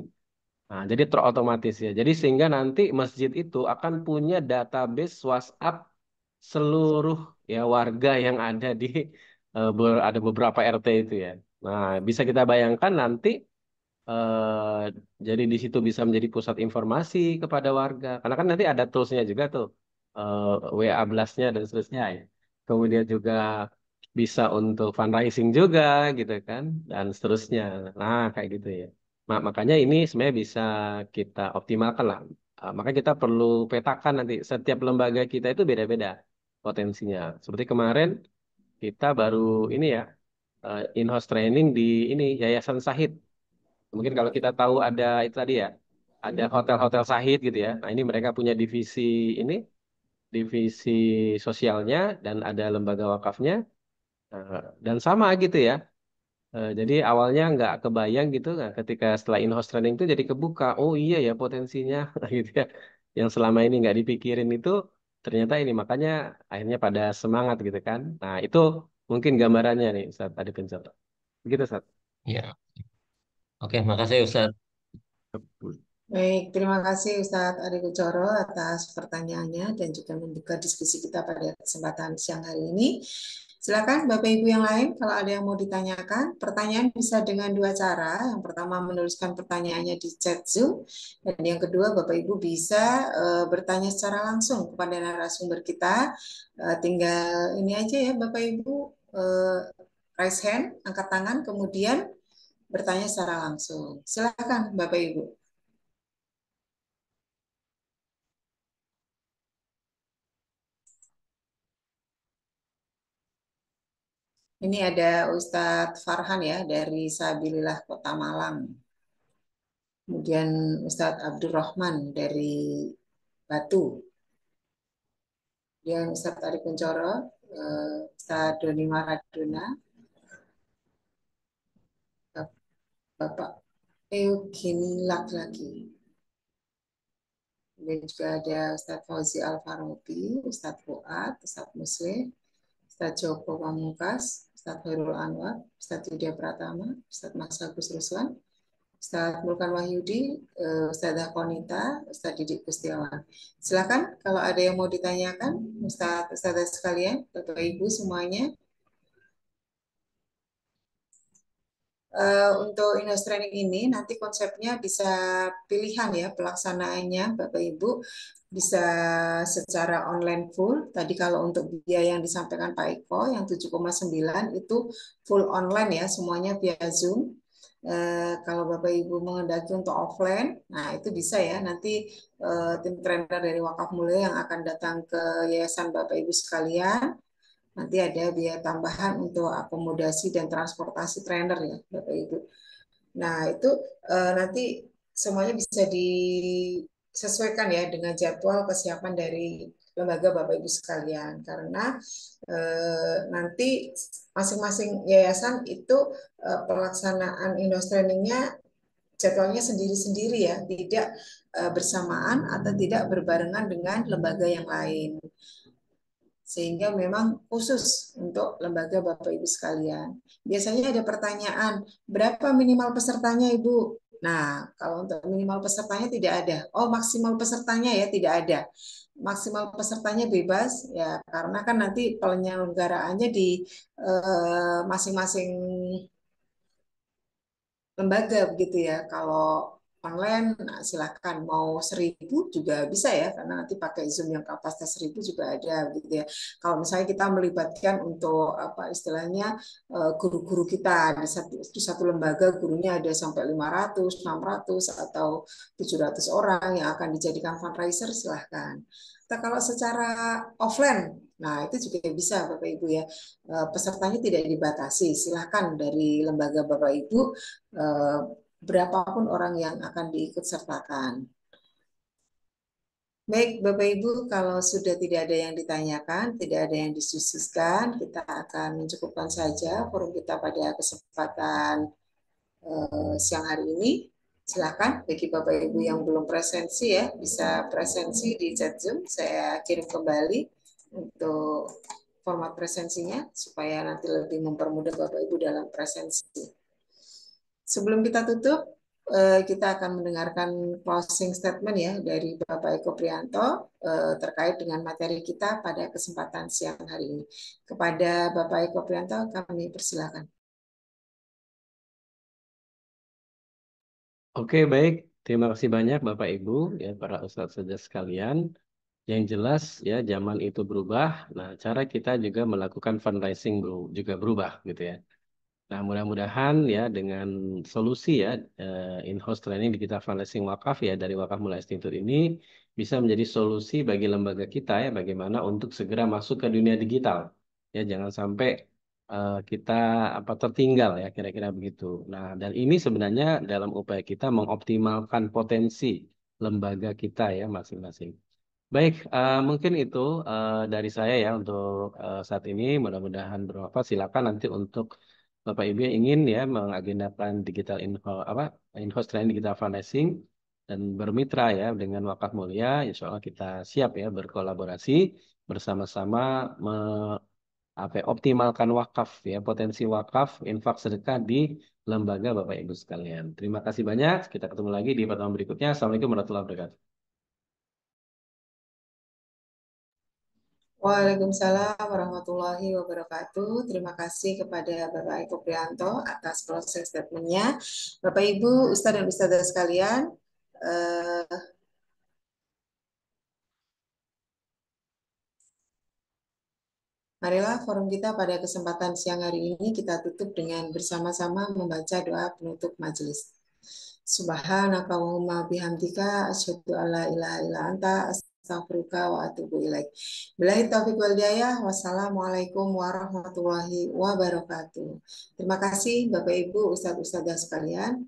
Nah, jadi terotomatis ya. Jadi sehingga nanti masjid itu akan punya database WhatsApp seluruh ya warga yang ada di ada beberapa RT itu ya. Nah, bisa kita bayangkan nanti eh, jadi di situ bisa menjadi pusat informasi kepada warga. Karena kan nanti ada toolsnya juga tuh, WA blastnya dan seterusnya ya. Kemudian juga bisa untuk fundraising juga gitu kan, dan seterusnya. Nah, kayak gitu ya. Makanya ini sebenarnya bisa kita optimalkan lah. Makanya kita perlu petakan nanti. Setiap lembaga kita itu beda-beda potensinya. Seperti kemarin kita baru ini ya, in-house training di ini Yayasan Sahid. Mungkin kalau kita tahu ada itu tadi ya, ada hotel-hotel Sahid gitu ya. Nah, ini mereka punya ini, divisi sosialnya dan ada lembaga wakafnya. Dan sama gitu ya. Jadi awalnya nggak kebayang gitu, nah, ketika setelah in-house training itu jadi kebuka. Oh iya ya potensinya gitu ya. Yang selama ini nggak dipikirin itu ternyata ini, makanya akhirnya pada semangat gitu kan. Nah itu mungkin gambarannya nih saat tadi pencet. Begitu saat. Ya, oke, makasih Ustadz. Baik, terima kasih Ustadz Ari Kucoro atas pertanyaannya dan juga membuka diskusi kita pada kesempatan siang hari ini. Silakan Bapak Ibu yang lain kalau ada yang mau ditanyakan. Pertanyaan bisa dengan dua cara. Yang pertama menuliskan pertanyaannya di chat Zoom dan yang kedua Bapak Ibu bisa bertanya secara langsung kepada narasumber kita. Tinggal ini aja ya Bapak Ibu, raise hand, angkat tangan, kemudian bertanya secara langsung. Silakan Bapak Ibu. Ini ada Ustadz Farhan ya dari Sabilillah Kota Malang. Kemudian Ustadz Abdurrahman dari Batu. Kemudian Ustadz Ari Kuncoro, Ustadz Doni Maradona, Bapak Eugenilak lagi. Kemudian juga ada Ustadz Fauzi Al-Farabi, Ustadz Fuad, Ustadz Muslim, Ustadz Joko Pamungkas, Ustadz Khairul Anwar, Ustadz Yudya Pratama, Ustadz Mas Agus Ruswan, Ustadz Mulkan Wahyudi, Ustadzah Konita, Ustadz Didik Kustiawan. Silakan kalau ada yang mau ditanyakan, Ustadzah sekalian, Bapak Ibu semuanya. Untuk in-house training ini nanti konsepnya bisa pilihan ya pelaksanaannya Bapak Ibu bisa secara online full. Tadi kalau untuk biaya yang disampaikan Pak Eko yang 7,9 itu full online ya semuanya via Zoom. Kalau Bapak Ibu menghendaki untuk offline, nah itu bisa ya nanti tim trainer dari Wakaf Mulia yang akan datang ke yayasan Bapak Ibu sekalian. Nanti ada biaya tambahan untuk akomodasi dan transportasi trainer ya, Bapak Ibu. Nah, itu nanti semuanya bisa disesuaikan ya dengan jadwal kesiapan dari lembaga Bapak Ibu sekalian. Karena nanti masing-masing yayasan itu pelaksanaan in-house trainingnya jadwalnya sendiri-sendiri ya, tidak bersamaan atau tidak berbarengan dengan lembaga yang lain. Sehingga memang khusus untuk lembaga Bapak Ibu sekalian. Biasanya ada pertanyaan, berapa minimal pesertanya Ibu? Nah, kalau untuk minimal pesertanya tidak ada. Oh, maksimal pesertanya ya tidak ada. Maksimal pesertanya bebas ya karena kan nanti penyelenggaraannya di masing-masing lembaga begitu ya. Kalau online nah silakan mau 1.000 juga bisa ya karena nanti pakai Zoom yang kapasitas 1.000 juga ada gitu ya. Kalau misalnya kita melibatkan untuk apa istilahnya guru-guru kita di satu lembaga gurunya ada sampai 500, 600 atau 700 orang yang akan dijadikan fundraiser silahkan. Nah, kalau secara offline nah, itu juga bisa Bapak Ibu ya. Pesertanya tidak dibatasi. Silahkan dari lembaga Bapak Ibu berapapun orang yang akan diikut sertakan. Baik, Bapak Ibu, kalau sudah tidak ada yang ditanyakan, tidak ada yang disususkan, kita akan mencukupkan saja forum kita pada kesempatan siang hari ini. Silakan bagi Bapak Ibu yang belum presensi ya, bisa presensi di chat Zoom. Saya kirim kembali untuk format presensinya supaya nanti lebih mempermudah Bapak Ibu dalam presensi. Sebelum kita tutup, kita akan mendengarkan closing statement ya dari Bapak Eko Prianto terkait dengan materi kita pada kesempatan siang hari ini. Kepada Bapak Eko Prianto kami persilakan. Oke, baik. Terima kasih banyak Bapak Ibu, ya para ustadz saja sekalian. Yang jelas ya zaman itu berubah. Nah, cara kita juga melakukan fundraising juga berubah gitu ya. Nah, mudah-mudahan ya dengan solusi ya in-house training digital fundraising wakaf ya dari Wakaf Mulia Institute ini bisa menjadi solusi bagi lembaga kita ya bagaimana untuk segera masuk ke dunia digital. Ya, jangan sampai kita tertinggal ya kira-kira begitu. Nah, dan ini sebenarnya dalam upaya kita mengoptimalkan potensi lembaga kita ya masing-masing. Baik, mungkin itu dari saya ya untuk saat ini. Mudah-mudahan bermanfaat. Silakan nanti untuk Bapak Ibu yang ingin ya mengagendakan digital in-house training digital fundraising dan bermitra ya dengan Wakaf Mulia, insya Allah kita siap ya berkolaborasi bersama-sama optimalkan wakaf ya potensi wakaf infak sedekah di lembaga Bapak Ibu sekalian. Terima kasih banyak. Kita ketemu lagi di pertemuan berikutnya. Assalamualaikum warahmatullahi wabarakatuh. Waalaikumsalam warahmatullahi wabarakatuh. Terima kasih kepada Bapak Eko Prianto atas proses statement-nya. Bapak Ibu, Ustadz dan Ustadzah sekalian, marilah forum kita pada kesempatan siang hari ini kita tutup dengan bersama-sama membaca doa penutup majelis. Subhanakallahumma bihamdika asyhadu alla ilaha illa anta astaghfiruka wa atubu ilaik. Billahi taufiq wal hidayah. Wassalamualaikum warahmatullahi wabarakatuh. Terima kasih Bapak Ibu Ustadz Ustadzah sekalian.